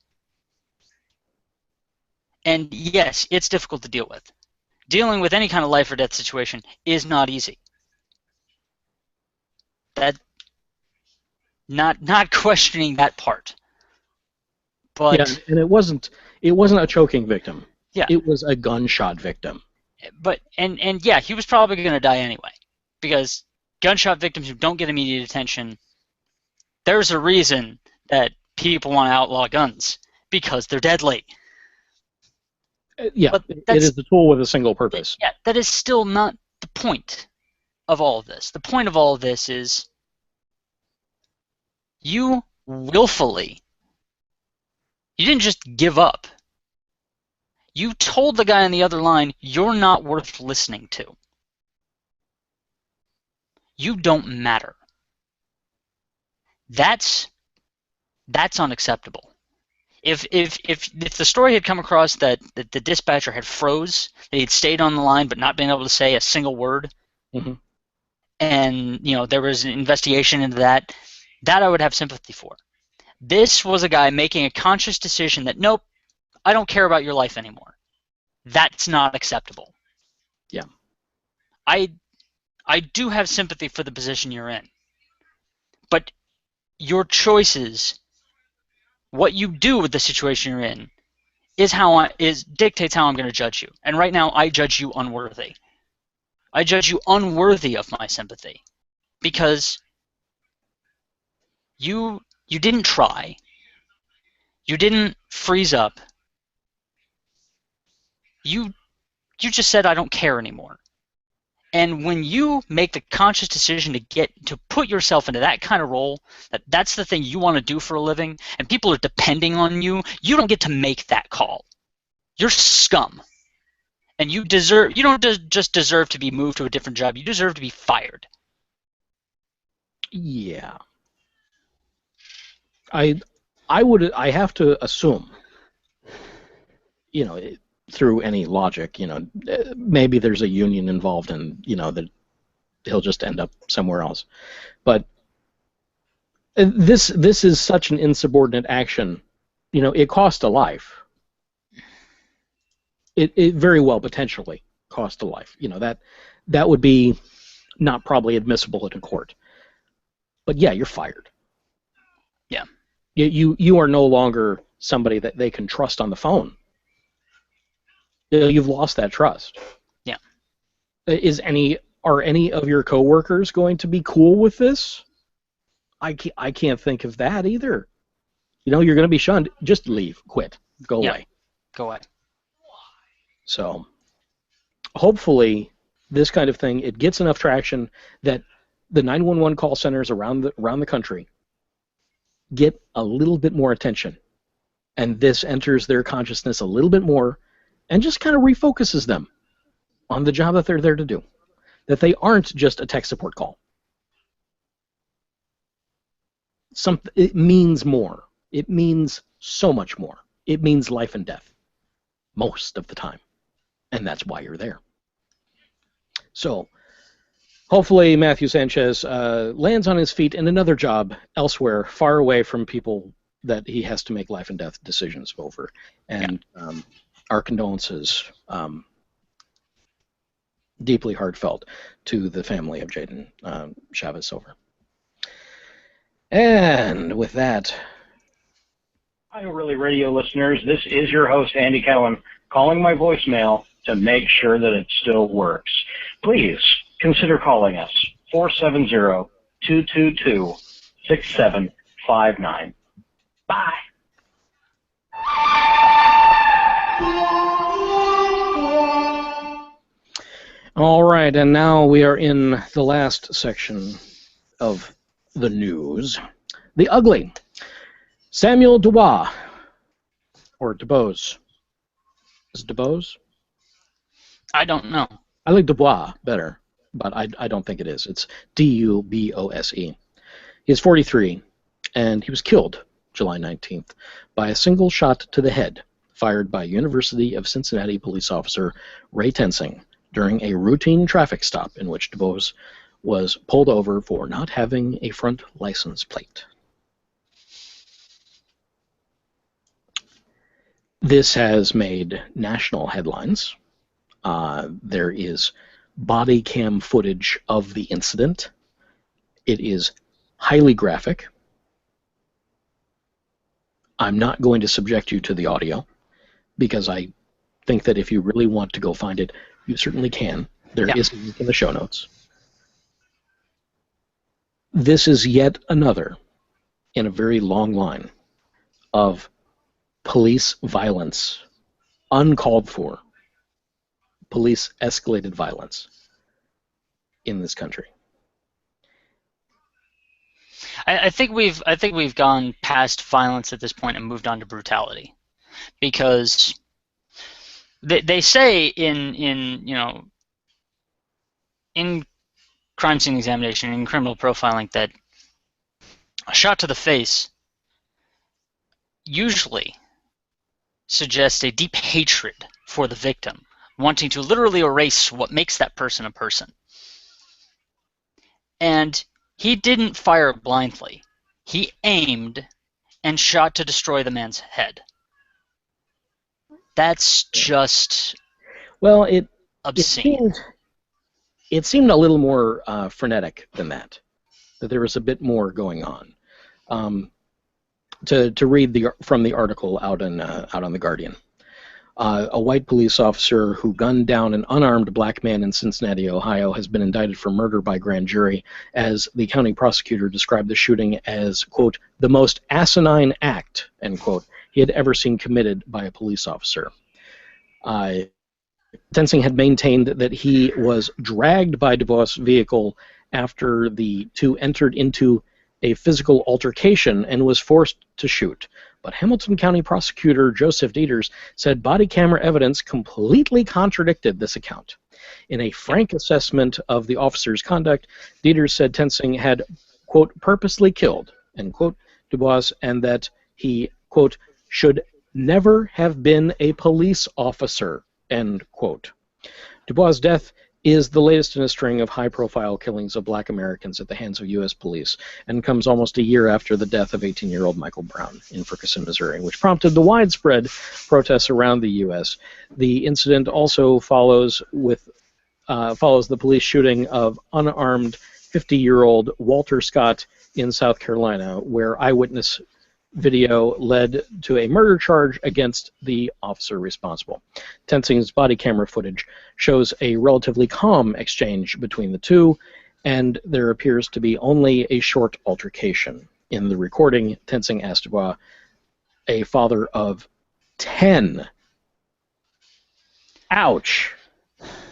And yes, it's difficult to deal with. Dealing with any kind of life or death situation is not easy. Not questioning that part. But yeah, and it wasn't a choking victim. Yeah. It was a gunshot victim. But and yeah, he was probably going to die anyway, because gunshot victims who don't get immediate attention, there's a reason that people want to outlaw guns, because they're deadly. Yeah, But it that's- is a tool with a single purpose. Yeah, that is still not the point of all of this. The point of all of this is you willfully, you didn't just give up. You told the guy on the other line, you're not worth listening to. You don't matter. That's unacceptable. If the story had come across that the dispatcher had froze, that he had stayed on the line but not been able to say a single word, Mm-hmm. and there was an investigation into that I would have sympathy for. This was a guy making a conscious decision that, nope, I don't care about your life anymore. That's not acceptable. Yeah. I do have sympathy for the position you're in. But your choices, what you do with the situation you're in, dictates how I'm going to judge you. And right now, I judge you unworthy. I judge you unworthy of my sympathy, because you didn't try. You didn't freeze up. You just said, I don't care anymore. And when you make the conscious decision to put yourself into that kind of role, that's the thing you want to do for a living, and people are depending on you, you don't get to make that call. You're scum. And you don't just deserve to be moved to a different job, you deserve to be fired. Yeah. I have to assume, through any logic, maybe there's a union involved and, that he'll just end up somewhere else. But this is such an insubordinate action. It cost a life. It very well potentially cost a life. That would be not probably admissible in a court. But yeah, you're fired. Yeah. You are no longer somebody that they can trust on the phone. You've lost that trust. Yeah. Are any of your coworkers going to be cool with this? I can't think of that either. You're going to be shunned. Just leave. Quit. Go away. Go away. So, hopefully, this kind of thing, it gets enough traction that the 911 call centers around the country get a little bit more attention, and this enters their consciousness a little bit more, and just kind of refocuses them on the job that they're there to do, that they aren't just a tech support call. It means more. It means so much more. It means life and death most of the time. And that's why you're there. So, hopefully Matthew Sanchez lands on his feet in another job elsewhere, far away from people that he has to make life and death decisions over. And our condolences, deeply heartfelt, to the family of Jaden Chavez Silver. And with that... Hi, ORly Radio listeners. This is your host, Andy Cowen, calling my voicemail to make sure that it still works. Please consider calling us, 888-222-6759. Bye. All right, and now we are in the last section of the news. The ugly. Samuel Dubois, or Dubose. Is it Dubose? I don't know. I like Dubois better, but I don't think it is. It's D-U-B-O-S-E. He is 43, and he was killed July 19th by a single shot to the head fired by University of Cincinnati police officer Ray Tensing during a routine traffic stop in which DuBose was pulled over for not having a front license plate. This has made national headlines. There is body cam footage of the incident. It is highly graphic. I'm not going to subject you to the audio because I think that if you really want to go find it, you certainly can. There is a link in the show notes. This is yet another in a very long line of police violence, uncalled for, police escalated violence in this country. I think we've gone past violence at this point and moved on to brutality, because they say in crime scene examination, in criminal profiling, that a shot to the face usually suggests a deep hatred for the victim, wanting to literally erase what makes that person a person. And he didn't fire blindly. He aimed and shot to destroy the man's head. That's just obscene. It seemed a little more frenetic than that. That there was a bit more going on. To read from the article out on the Guardian. A white police officer who gunned down an unarmed black man in Cincinnati, Ohio, has been indicted for murder by grand jury, as the county prosecutor described the shooting as, quote, the most asinine act, end quote, he had ever seen committed by a police officer. Tensing had maintained that he was dragged by DuBois' vehicle after the two entered into a physical altercation and was forced to shoot. But Hamilton County Prosecutor Joseph Dieters said body camera evidence completely contradicted this account. In a frank assessment of the officer's conduct, Dieters said Tensing had, quote, purposely killed, end quote, DuBois, and that he, quote, should never have been a police officer, end quote. DuBois' death is the latest in a string of high-profile killings of black Americans at the hands of U.S. police, and comes almost a year after the death of 18-year-old Michael Brown in Ferguson, Missouri, which prompted the widespread protests around the U.S. The incident also follows the police shooting of unarmed 50-year-old Walter Scott in South Carolina, where eyewitness video led to a murder charge against the officer responsible. Tensing's body camera footage shows a relatively calm exchange between the two, and there appears to be only a short altercation. In the recording, Tensing asked DuBois, a father of 10, ouch,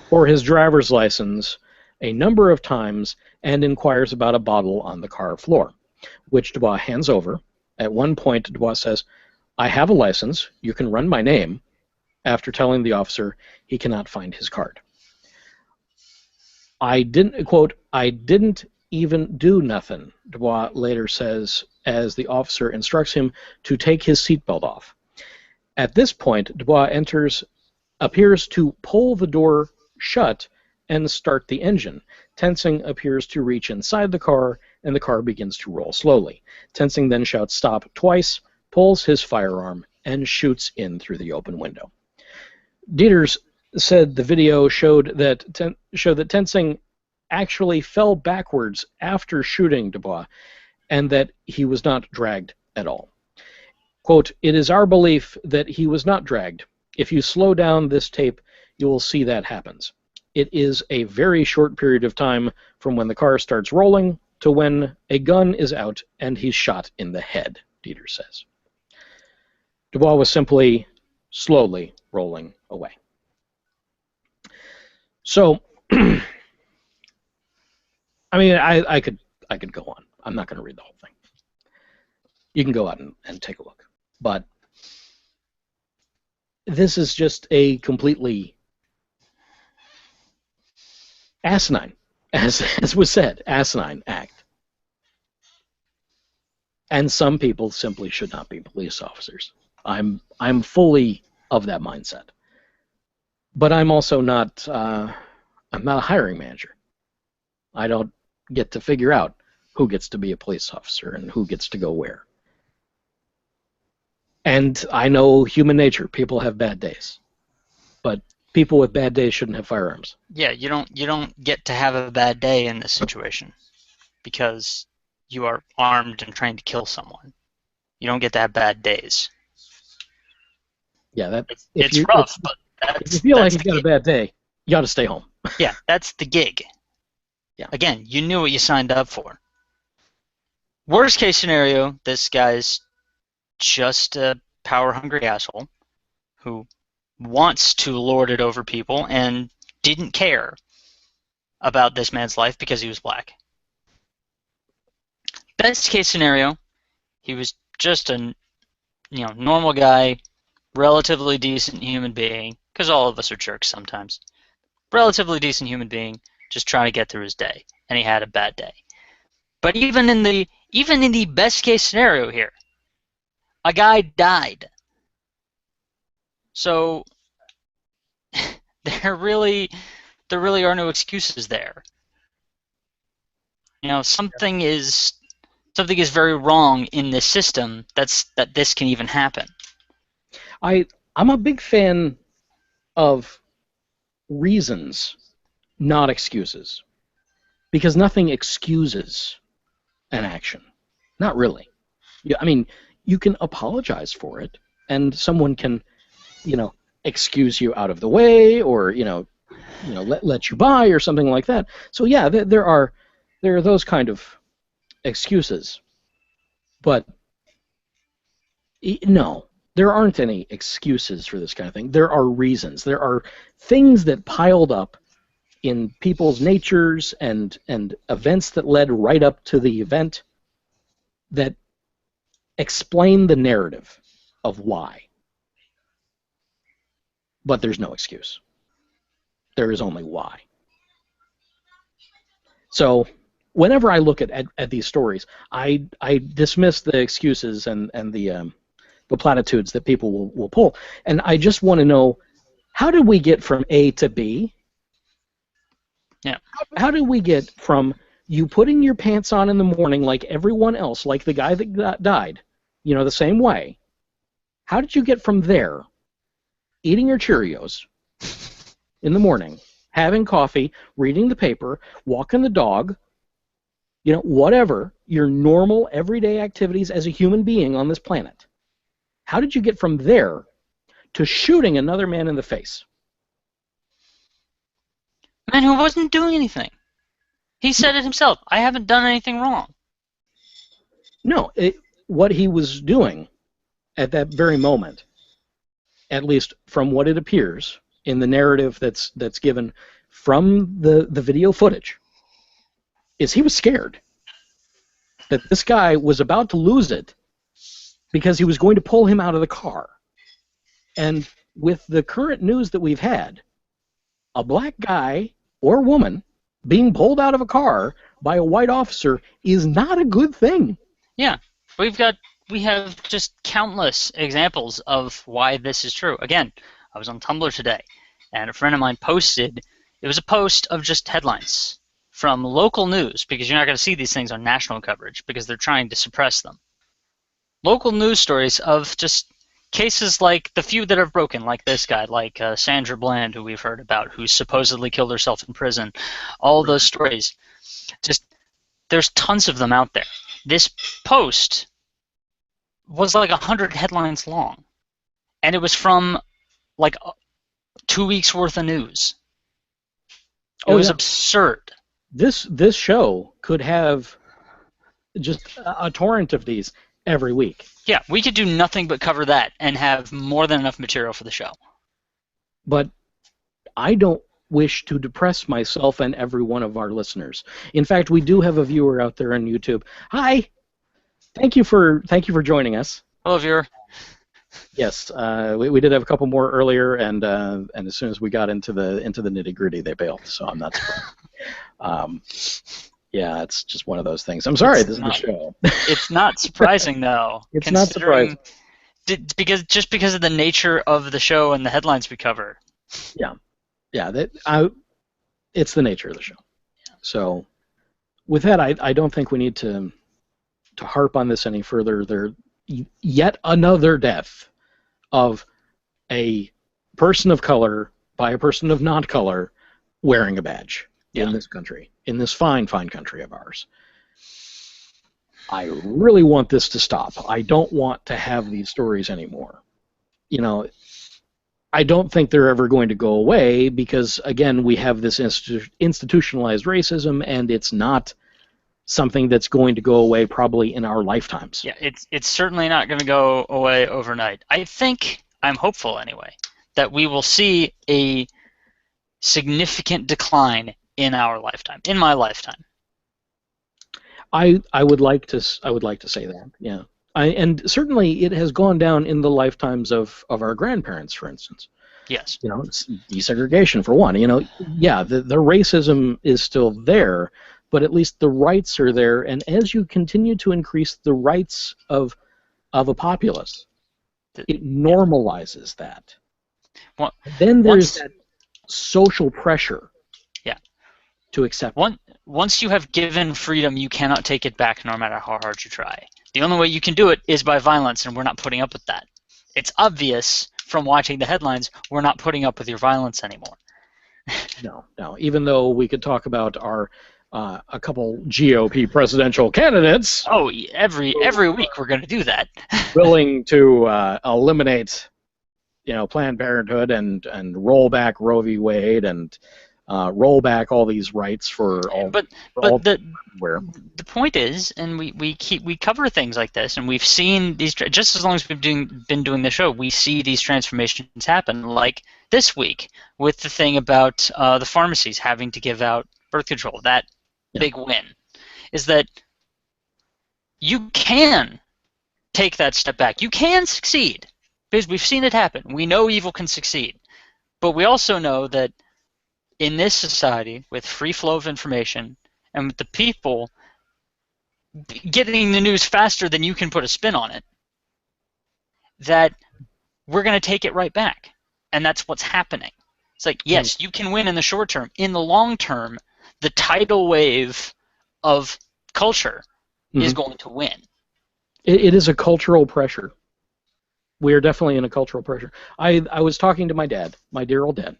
for his driver's license a number of times, and inquires about a bottle on the car floor, which DuBois hands over. At one point, DuBois says, I have a license, you can run my name, after telling the officer he cannot find his card. I didn't even do nothing, DuBois later says, as the officer instructs him to take his seatbelt off. At this point, DuBois appears to pull the door shut and start the engine. Tensing appears to reach inside the car, and the car begins to roll slowly. Tensing then shouts stop twice, pulls his firearm, and shoots in through the open window. Dieters said the video showed that Tensing actually fell backwards after shooting DuBois, and that he was not dragged at all. Quote, it is our belief that he was not dragged. If you slow down this tape, you will see that happens. It is a very short period of time from when the car starts rolling to when a gun is out and he's shot in the head, Dieter says. Dubois was simply slowly rolling away. So, I mean, I could go on. I'm not going to read the whole thing. You can go out and take a look. But this is just a completely asinine, as was said, asinine act. And some people simply should not be police officers. I'm fully of that mindset. But I'm also not I'm not a hiring manager. I don't get to figure out who gets to be a police officer and who gets to go where. And I know human nature. People have bad days. But people with bad days shouldn't have firearms. Yeah, you don't get to have a bad day in this situation because you are armed and trying to kill someone. You don't get to have bad days. Yeah, it's rough, but if you feel like you've got a bad day, you ought to stay home. Yeah, that's the gig. Yeah. Again, you knew what you signed up for. Worst case scenario, this guy's just a power-hungry asshole who wants to lord it over people and didn't care about this man's life because he was black. Best case scenario, he was just a normal guy, relatively decent human being, because all of us are jerks sometimes. Relatively decent human being, just trying to get through his day, and he had a bad day. But even in the best case scenario here, a guy died. So there really are no excuses there. Something is very wrong in this system that this can even happen. I'm a big fan of reasons, not excuses, because nothing excuses an action. Not really. I mean, you can apologize for it, and someone can, excuse you out of the way, or let you by, or something like that. So yeah, there are those kind of excuses, but no. There aren't any excuses for this kind of thing. There are reasons. There are things that piled up in people's natures and events that led right up to the event that explain the narrative of why. But there's no excuse. There is only why. So whenever I look at these stories, I dismiss the excuses and the platitudes that people will pull. And I just want to know, how did we get from A to B? Yeah. How did we get from you putting your pants on in the morning like everyone else, like the guy that died, the same way? How did you get from there, eating your Cheerios in the morning, having coffee, reading the paper, walking the dog, whatever, your normal everyday activities as a human being on this planet? How did you get from there to shooting another man in the face? Man who wasn't doing anything. He said it himself. I haven't done anything wrong. No, what he was doing at that very moment, at least from what it appears in the narrative that's given from the video footage, is he was scared that this guy was about to lose it because he was going to pull him out of the car. And with the current news that we've had, a black guy or woman being pulled out of a car by a white officer is not a good thing. Yeah, we have just countless examples of why this is true. Again, I was on Tumblr today, and a friend of mine posted, it was a post of just headlines from local news, because you're not going to see these things on national coverage because they're trying to suppress them. Local news stories of just cases like the few that have broken, like this guy, like Sandra Bland, who we've heard about, who supposedly killed herself in prison. All those stories. Just, there's tons of them out there. This post was like 100 headlines long. And it was from like 2 weeks worth of news. It was absurd. This show could have just a torrent of these every week. Yeah, we could do nothing but cover that and have more than enough material for the show. But I don't wish to depress myself and every one of our listeners. In fact, we do have a viewer out there on YouTube. Hi, thank you for joining us. Hello, viewer. Yes, we did have a couple more earlier, and as soon as we got into the nitty-gritty, they bailed. So I'm not surprised. Yeah, it's just one of those things. I'm sorry, this is the show. It's not surprising though. It's not surprising. Because of the nature of the show and the headlines we cover. Yeah, it's the nature of the show. So, with that, I don't think we need to harp on this any further. There, yet another death of a person of color by a person of non-color wearing a badge in this country, in this fine country of ours. I really want this to stop. I don't want to have these stories anymore. You know, I don't think they're ever going to go away because, again, we have this institutionalized racism, and it's not something that's going to go away probably in our lifetimes. Yeah, it's certainly not going to go away overnight. I'm hopeful anyway, that we will see a significant decline in our lifetime, in my lifetime. I would like to say that, yeah. And certainly it has gone down in the lifetimes of our grandparents, for instance. Yes. You know, it's desegregation for one. You know, yeah, the racism is still there, but at least the rights are there. And as you continue to increase the rights of a populace, it normalizes that. Well, then there's that social pressure. Yeah. To accept. Once you have given freedom, you cannot take it back, no matter how hard you try. The only way you can do it is by violence, and we're not putting up with that. It's obvious from watching the headlines, we're not putting up with your violence anymore. No. Even though we could talk about our a couple GOP presidential candidates. Oh, every week we're going to do that. Willing to eliminate, Planned Parenthood and roll back Roe v. Wade and roll back all these rights for all. But the point is, and we cover things like this, and we've seen these just as long as we've been doing the show. We see these transformations happen, like this week with the thing about the pharmacies having to give out birth control. That big win is that you can take that step back. You can succeed because we've seen it happen. We know evil can succeed, but we also know that in this society, with free flow of information and with the people getting the news faster than you can put a spin on it, that we're going to take it right back. And that's what's happening. It's like, yes, you can win in the short term. In the long term, the tidal wave of culture is going to win. It is a cultural pressure. We are definitely in a cultural pressure. I was talking to my dad, my dear old dad,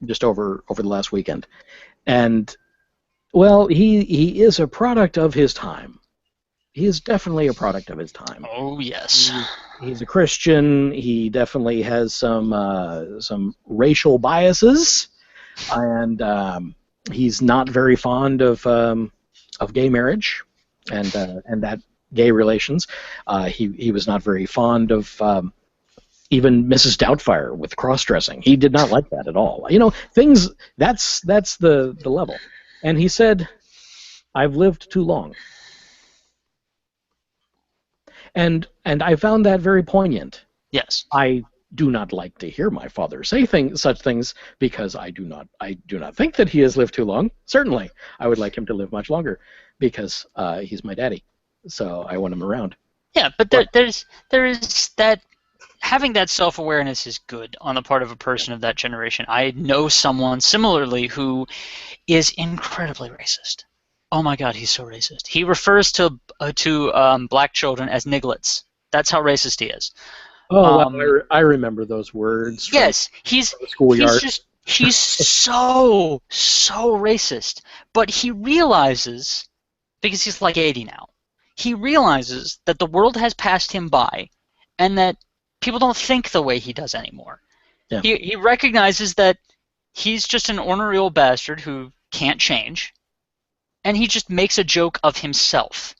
just over the last weekend, and well, he is a product of his time. He is definitely a product of his time. Oh yes, he's a Christian. He definitely has some racial biases, and he's not very fond of gay marriage and that gay relations. He was not very fond of even Mrs. Doubtfire with cross-dressing. He did not like that at all. Things, that's the level. And he said, I've lived too long. And I found that very poignant. Yes. I do not like to hear my father say such things because I do not think that he has lived too long. Certainly, I would like him to live much longer because he's my daddy. So I want him around. Yeah, but there is that. Having that self-awareness is good on the part of a person of that generation. I know someone similarly who is incredibly racist. Oh my God, he's so racist. He refers to black children as nigglets. That's how racist he is. Oh, well, I remember those words. Yes, he's so racist. But he realizes, because he's like 80 now, he realizes that the world has passed him by, and that people don't think the way he does anymore. Yeah. He recognizes that he's just an ornery old bastard who can't change, and he just makes a joke of himself.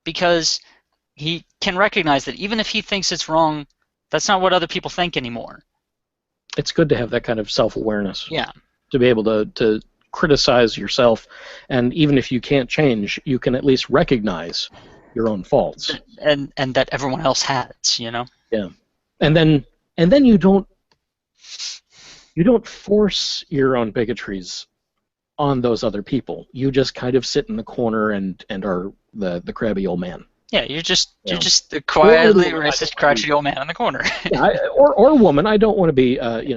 Because he can recognize that even if he thinks it's wrong, that's not what other people think anymore. It's good to have that kind of self-awareness. Yeah. To be able to criticize yourself, and even if you can't change, you can at least recognize your own faults. And that everyone else has, you know? Yeah. And then you don't force your own bigotries on those other people. You just kind of sit in the corner and are the crabby old man. Yeah, you're just the quietly racist, crotchety old man in the corner. Yeah, or woman. I don't want to be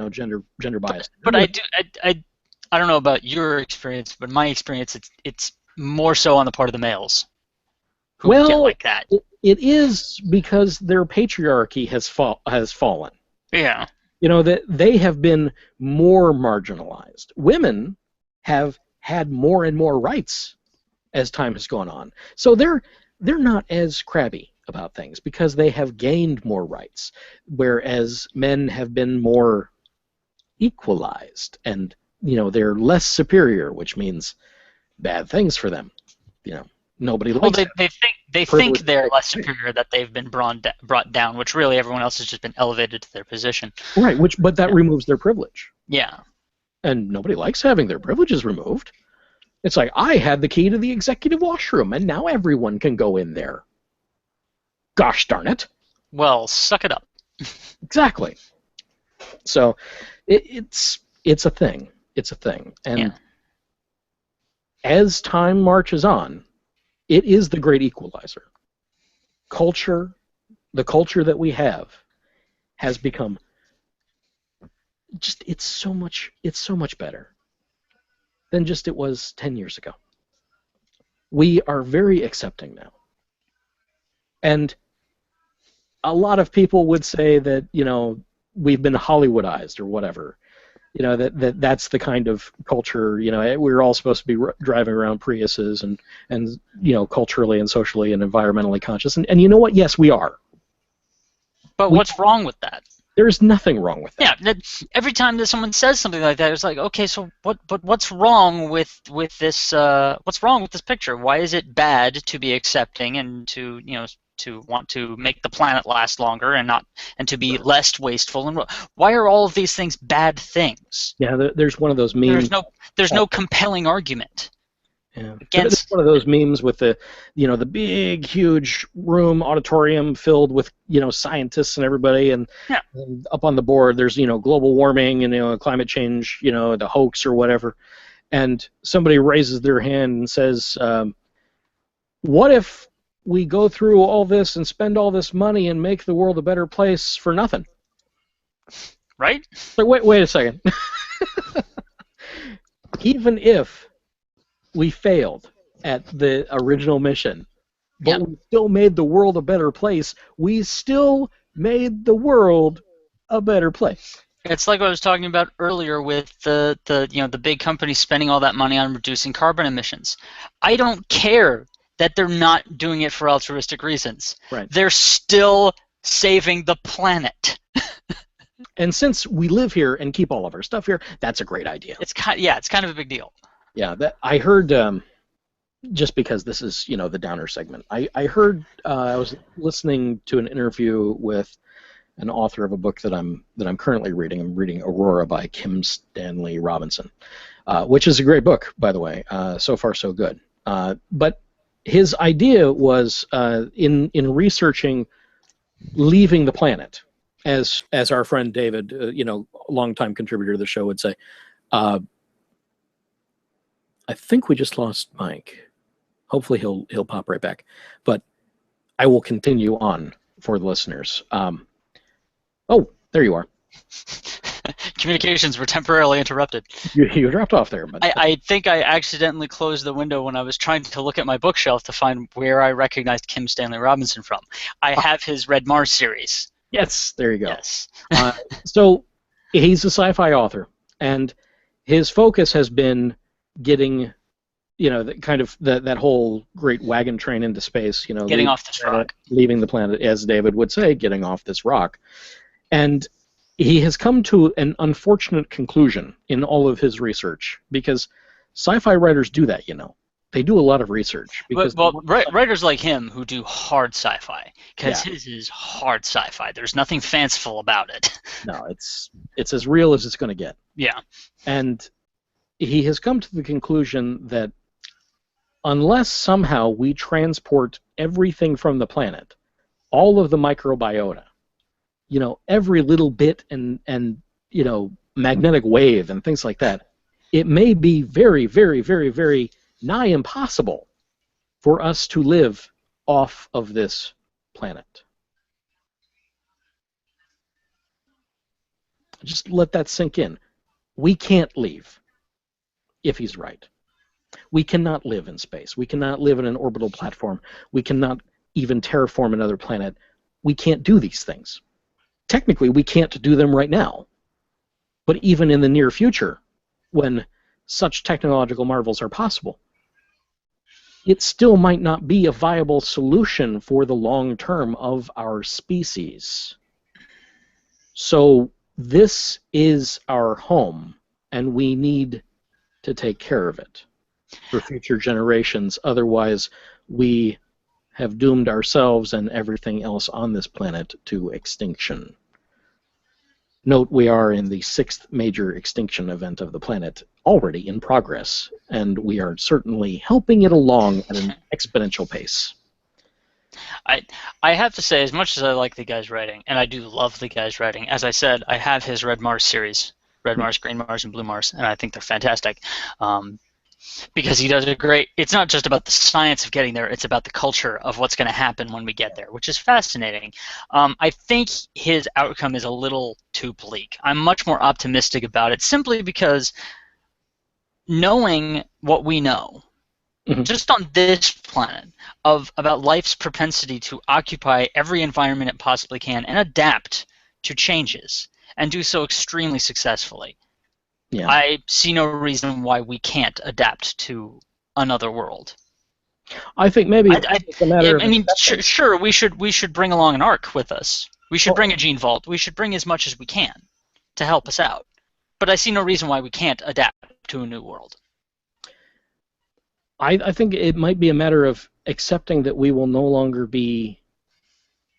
gender biased. But I don't know about your experience, but my experience it's more so on the part of the males who get like that. It is because their patriarchy has fallen. Yeah. You know, that they have been more marginalized. Women have had more and more rights as time has gone on. So they're not as crabby about things because they have gained more rights, whereas men have been more equalized, and they're less superior, which means bad things for them. Nobody likes. Well, they think they're less superior, that they've been brought down, which really everyone else has just been elevated to their position. Right, but that removes their privilege. Yeah. And nobody likes having their privileges removed. It's like, I had the key to the executive washroom, and now everyone can go in there. Gosh darn it. Well, suck it up. Exactly. So, it's a thing. It's a thing. And as time marches on, it is the great equalizer. The culture that we have, has become just, it's so much better than just it was 10 years ago. We are very accepting now. And a lot of people would say that, we've been Hollywoodized or whatever. That's the kind of culture, we're all supposed to be driving around Priuses and culturally and socially and environmentally conscious. And you know what? Yes, we are. But what's wrong with that? There's nothing wrong with that. Yeah, every time that someone says something like that, it's like, okay, so what's wrong with this? What's wrong with this picture? Why is it bad to be accepting and to want to make the planet last longer and to be less wasteful? And why are all of these things bad things? Yeah, there's one of those memes. There's no compelling argument. Yeah. It's one of those memes with the big, huge room, auditorium filled with, scientists and everybody, and up on the board there's, global warming and, climate change, the hoax or whatever, and somebody raises their hand and says, what if we go through all this and spend all this money and make the world a better place for nothing? Right? Like, wait a second. Even if we failed at the original mission, but we still made the world a better place. We still made the world a better place. It's like what I was talking about earlier with the big companies spending all that money on reducing carbon emissions. I don't care that they're not doing it for altruistic reasons. Right. They're still saving the planet. And since we live here and keep all of our stuff here, that's a great idea. It's kind of a big deal. Yeah, that I heard. Just because this is the downer segment, I heard I was listening to an interview with an author of a book that I'm currently reading. I'm reading Aurora by Kim Stanley Robinson, which is a great book, by the way. So far, so good. But his idea was in researching leaving the planet, as our friend David, longtime contributor to the show, would say. I think we just lost Mike. Hopefully he'll pop right back. But I will continue on for the listeners. Oh, there you are. Communications were temporarily interrupted. You dropped off there. But I think I accidentally closed the window when I was trying to look at my bookshelf to find where I recognized Kim Stanley Robinson from. I have his Red Mars series. Yes, there you go. Yes. So he's a sci-fi author, and his focus has been getting, that whole great wagon train into space, getting off this rock, leaving the planet, as David would say, getting off this rock. And he has come to an unfortunate conclusion in all of his research, because sci-fi writers do that, They do a lot of research because writers like him who do hard sci-fi, because his is hard sci-fi. There's nothing fanciful about it. No, it's as real as it's going to get. Yeah. And he has come to the conclusion that unless somehow we transport everything from the planet, all of the microbiota, every little bit and magnetic wave and things like that, it may be very, very, very, very nigh impossible for us to live off of this planet. Just let that sink in. We can't leave, if he's right. We cannot live in space. We cannot live in an orbital platform. We cannot even terraform another planet. We can't do these things. Technically, we can't do them right now. But even in the near future, when such technological marvels are possible, it still might not be a viable solution for the long term of our species. So this is our home, and we need to take care of it for future generations. Otherwise, we have doomed ourselves and everything else on this planet to extinction. Note we are in the 6th major extinction event of the planet, already in progress, and we are certainly helping it along at an exponential pace. I have to say, as much as I like the guy's writing, and I do love the guy's writing, as I said, I have his Red Mars series, Red Mars, Green Mars, and Blue Mars, and I think they're fantastic. Because he does a great, it's not just about the science of getting there, it's about the culture of what's going to happen when we get there, which is fascinating. I think his outcome is a little too bleak. I'm much more optimistic about it simply because knowing what we know, just on this planet, about life's propensity to occupy every environment it possibly can and adapt to changes, and do so extremely successfully. Yeah. I see no reason why we can't adapt to another world. I think maybe it's a matter of sure, we should bring along an Ark with us. We should bring a gene vault. We should bring as much as we can to help us out. But I see no reason why we can't adapt to a new world. I think it might be a matter of accepting that we will no longer be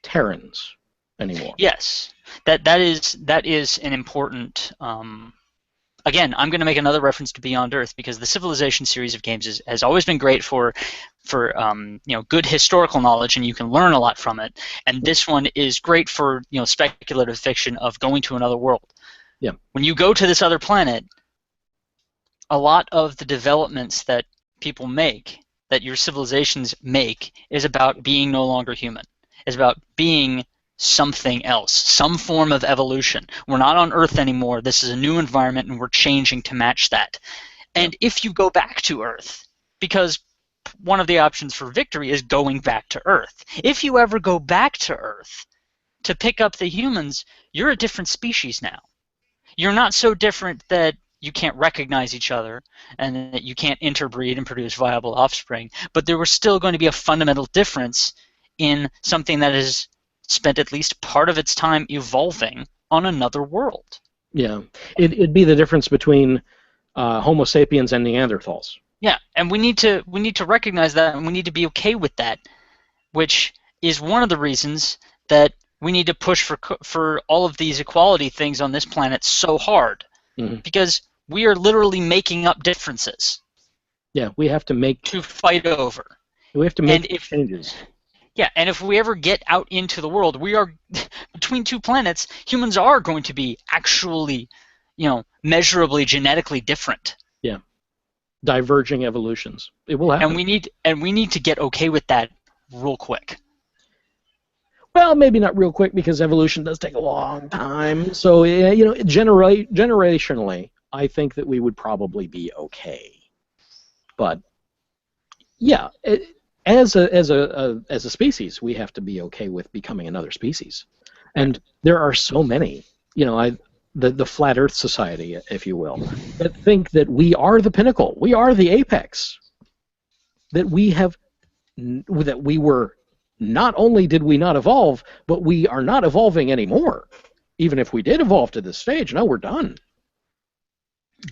Terrans anymore. Yes, that is an important. Again, I'm going to make another reference to Beyond Earth because the Civilization series of games has always been great for good historical knowledge, and you can learn a lot from it. And this one is great for speculative fiction of going to another world. Yeah. When you go to this other planet, a lot of the developments that people make, that your civilizations make, is about being no longer human. It's about being something else, some form of evolution. We're not on Earth anymore. This is a new environment, and we're changing to match that. And if you go back to Earth, because one of the options for victory is going back to Earth. If you ever go back to Earth to pick up the humans, you're a different species now. You're not so different that you can't recognize each other and that you can't interbreed and produce viable offspring, but there was still going to be a fundamental difference in something that is spent at least part of its time evolving on another world. Yeah, it'd be the difference between Homo sapiens and Neanderthals. Yeah, and we need to recognize that, and we need to be okay with that, which is one of the reasons that we need to push for all of these equality things on this planet so hard, because we are literally making up differences. Yeah, we have to fight over. We have to make changes. Yeah, and if we ever get out into the world, we are between two planets. Humans are going to be actually, measurably genetically different. Yeah, diverging evolutions. It will happen. And we need to get okay with that real quick. Well, maybe not real quick because evolution does take a long time. So generationally, I think that we would probably be okay. But yeah. As a species, we have to be okay with becoming another species, and there are so many, the Flat Earth Society, if you will, that think that we are the pinnacle, we are the apex, that we were, not only did we not evolve, but we are not evolving anymore, even if we did evolve to this stage. No, we're done.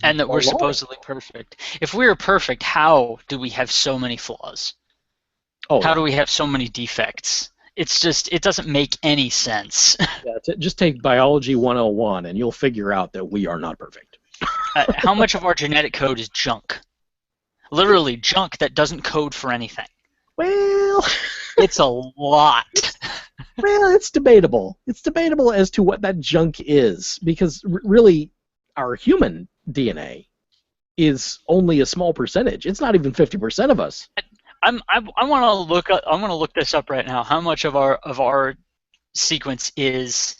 And that we're Well, supposedly perfect. If we are perfect, how do we have so many flaws? How do we have so many defects? It's just, it doesn't make any sense. Yeah, just take Biology 101 and you'll figure out that we are not perfect. How much of our genetic code is junk? Literally junk that doesn't code for anything. Well, it's a lot. Well, it's debatable. It's debatable as to what that junk is, because really, our human DNA is only a small percentage. It's not even 50% of us. I want to look. I'm going to look this up right now. How much of our sequence is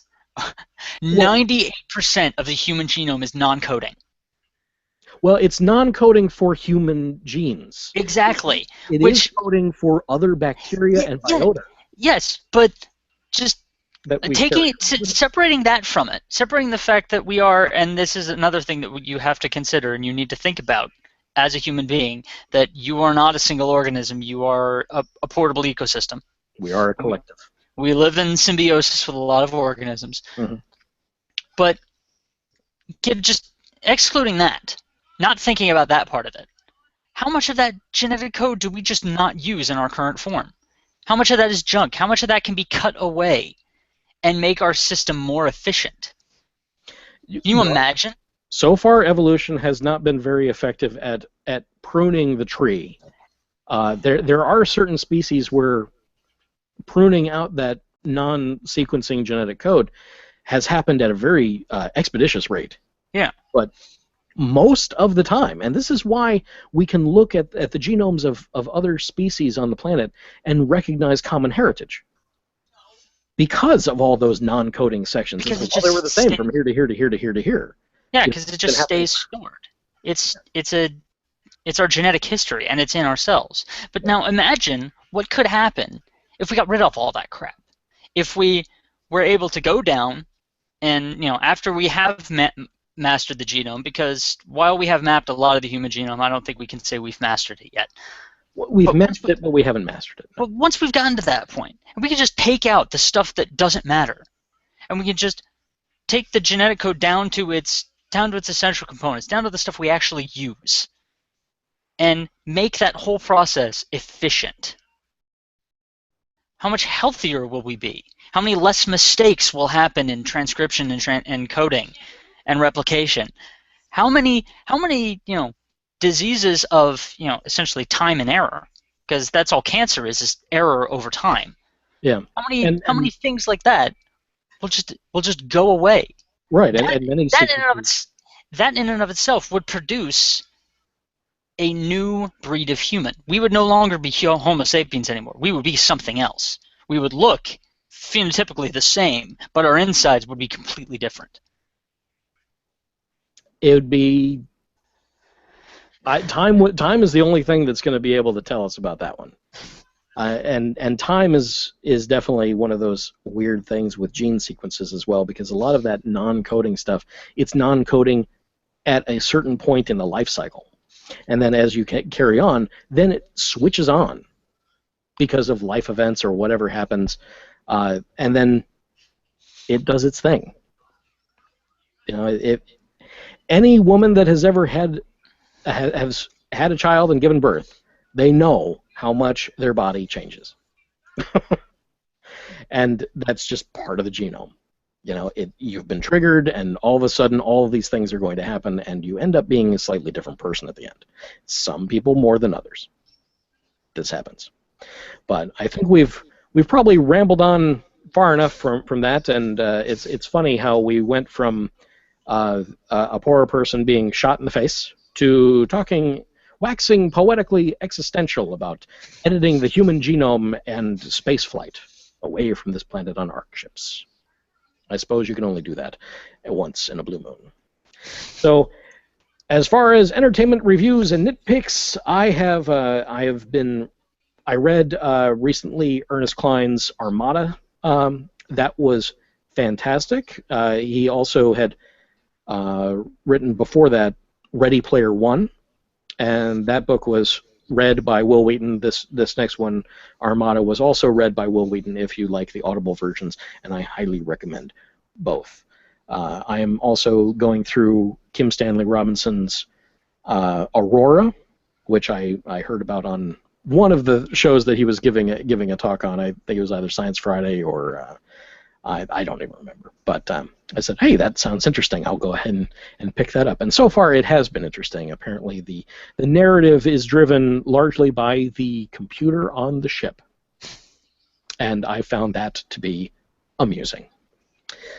98% of the human genome is non-coding. Well, it's non-coding for human genes. Exactly. It is coding for other bacteria and biota. Yes, but just separating that from it, separating the fact that we are, and this is another thing that you have to consider and you need to think about as a human being, that you are not a single organism. You are a portable ecosystem. We are a collective. We live in symbiosis with a lot of organisms. Mm-hmm. But just excluding that, not thinking about that part of it, how much of that genetic code do we just not use in our current form? How much of that is junk? How much of that can be cut away and make our system more efficient? Can you imagine? So far, evolution has not been very effective at pruning the tree. There are certain species where pruning out that non-sequencing genetic code has happened at a very expeditious rate. Yeah. But most of the time, and this is why we can look at the genomes of other species on the planet and recognize common heritage. Because of all those non-coding sections. Because they were the same from here to here to here to here to here. Yeah, because it just stays stored. It's our genetic history, and it's in our cells. But now imagine what could happen if we got rid of all that crap. If we were able to go down and, after we have mastered the genome, because while we have mapped a lot of the human genome, I don't think we can say we've mastered it yet. We've mastered it, but we haven't mastered it. But once we've gotten to that point, we can just take out the stuff that doesn't matter, and we can just take the genetic code down to its essential components, down to the stuff we actually use, and make that whole process efficient. How much healthier will we be? How many less mistakes will happen in transcription and coding and replication? How many diseases of essentially time and error, because that's all cancer is error over time. Yeah. How many things like that will just go away? Right. That in and of itself would produce a new breed of human. We would no longer be Homo sapiens anymore. We would be something else. We would look phenotypically the same, but our insides would be completely different. It would be time is the only thing that's going to be able to tell us about that one. And time is definitely one of those weird things with gene sequences as well, because a lot of that non-coding stuff, it's non-coding at a certain point in the life cycle. And then as you carry on, then it switches on because of life events or whatever happens, and then it does its thing. If any woman that has ever has had a child and given birth, they know how much their body changes. And that's just part of the genome. You've been triggered, and all of a sudden all of these things are going to happen, and you end up being a slightly different person at the end. Some people more than others. This happens. But I think we've probably rambled on far enough from that, and it's funny how we went from a poorer person being shot in the face to waxing poetically existential about editing the human genome and spaceflight away from this planet on ARC ships. I suppose you can only do that at once in a blue moon. So, as far as entertainment reviews and nitpicks, I read recently Ernest Cline's Armada. That was fantastic. He also had written before that Ready Player One, and that book was read by Will Wheaton. This next one, Armada, was also read by Will Wheaton if you like the Audible versions, and I highly recommend both. I am also going through Kim Stanley Robinson's Aurora, which I heard about on one of the shows that he was giving a talk on. I think it was either Science Friday or I don't even remember. But I said, hey, that sounds interesting. I'll go ahead and pick that up. And so far it has been interesting. Apparently the narrative is driven largely by the computer on the ship. And I found that to be amusing.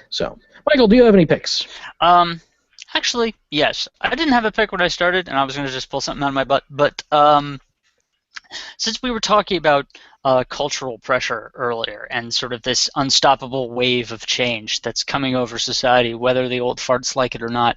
So, Michael, do you have any picks? Actually, yes. I didn't have a pick when I started, and I was going to just pull something out of my butt. But since we were talking about cultural pressure earlier and sort of this unstoppable wave of change that's coming over society, whether the old farts like it or not,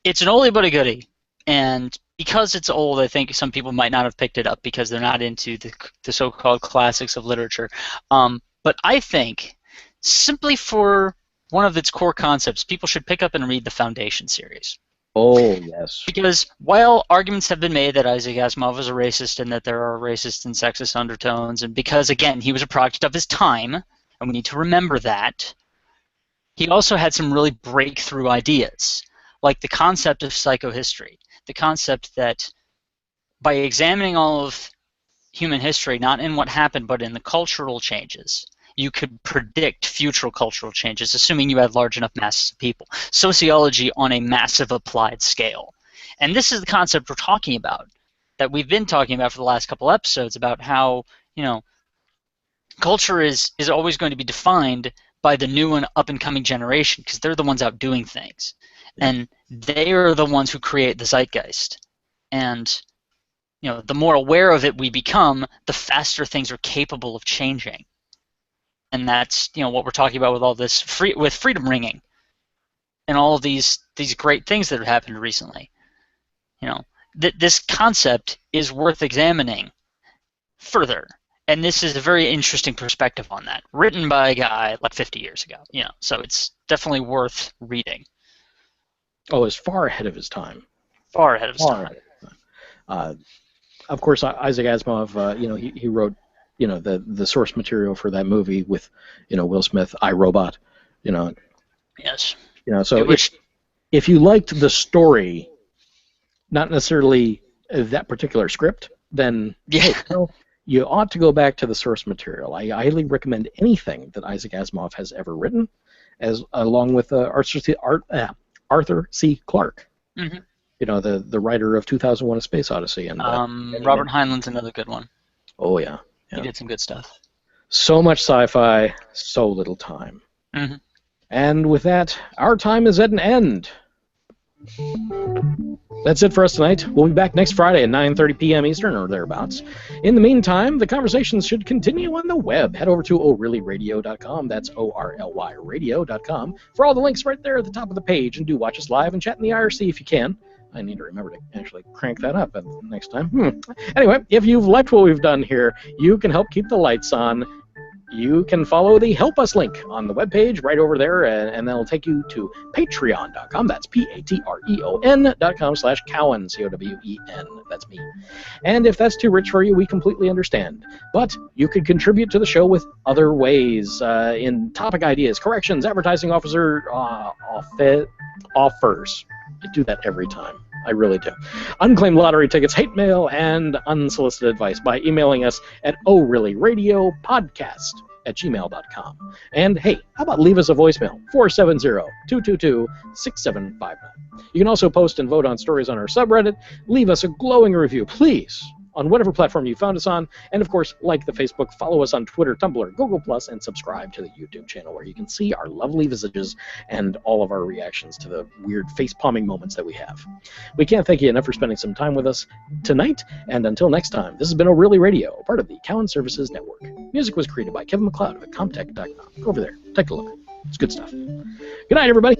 it's an oldie but a goodie. And because it's old, I think some people might not have picked it up because they're not into the so-called classics of literature. But I think simply for one of its core concepts, people should pick up and read the Foundation series. Oh, yes. Because while arguments have been made that Isaac Asimov was a racist and that there are racist and sexist undertones, and because, again, he was a product of his time, and we need to remember that, he also had some really breakthrough ideas, like the concept of psychohistory, the concept that by examining all of human history, not in what happened, but in the cultural changes, you could predict future cultural changes, assuming you had large enough masses of people. Sociology on a massive applied scale. And this is the concept we're talking about, that we've been talking about for the last couple episodes, about how, culture is always going to be defined by the new and up-and-coming generation, because they're the ones out doing things. And they are the ones who create the zeitgeist. And, the more aware of it we become, the faster things are capable of changing. And that's what we're talking about with all this with freedom ringing, and all of these great things that have happened recently. This concept is worth examining further, and this is a very interesting perspective on that, written by a guy like 50 years ago. So it's definitely worth reading. Oh, it's far ahead of his time. Far ahead of his time. Of course, Isaac Asimov. He wrote. The source material for that movie with, Will Smith, I, Robot, Yes. So if you liked the story, not necessarily that particular script, then you ought to go back to the source material. I highly recommend anything that Isaac Asimov has ever written, along with Arthur C. Clarke. Mm-hmm. The writer of 2001: A Space Odyssey, and Robert Heinlein's another good one. Oh yeah. He did some good stuff. So much sci-fi, so little time. Mm-hmm. And with that, our time is at an end. That's it for us tonight. We'll be back next Friday at 9:30 p.m. Eastern or thereabouts. In the meantime, the conversations should continue on the web. Head over to orlyradio.com. That's ORLY radio.com for all the links right there at the top of the page. And do watch us live and chat in the IRC if you can. I need to remember to actually crank that up next time. Anyway, if you've liked what we've done here, you can help keep the lights on. You can follow the Help Us link on the webpage right over there, and that'll take you to patreon.com. That's patreon.com/Cowen, C-O-W-E-N. That's me. And if that's too rich for you, we completely understand. But you could contribute to the show with other ways, in topic ideas, corrections, advertising offers. I do that every time. I really do. Unclaimed lottery tickets, hate mail, and unsolicited advice by emailing us at orlyradiopodcast@gmail.com. And hey, how about leave us a voicemail, 470-222-6759. You can also post and vote on stories on our subreddit. Leave us a glowing review, please, on whatever platform you found us on. And of course, like the Facebook, follow us on Twitter, Tumblr, Google+, and subscribe to the YouTube channel where you can see our lovely visages and all of our reactions to the weird face-palming moments that we have. We can't thank you enough for spending some time with us tonight, and until next time, this has been ORly Radio, part of the Cowen Services Network. Music was created by Kevin MacLeod of Comtech.com. Go over there, take a look. It's good stuff. Good night, everybody.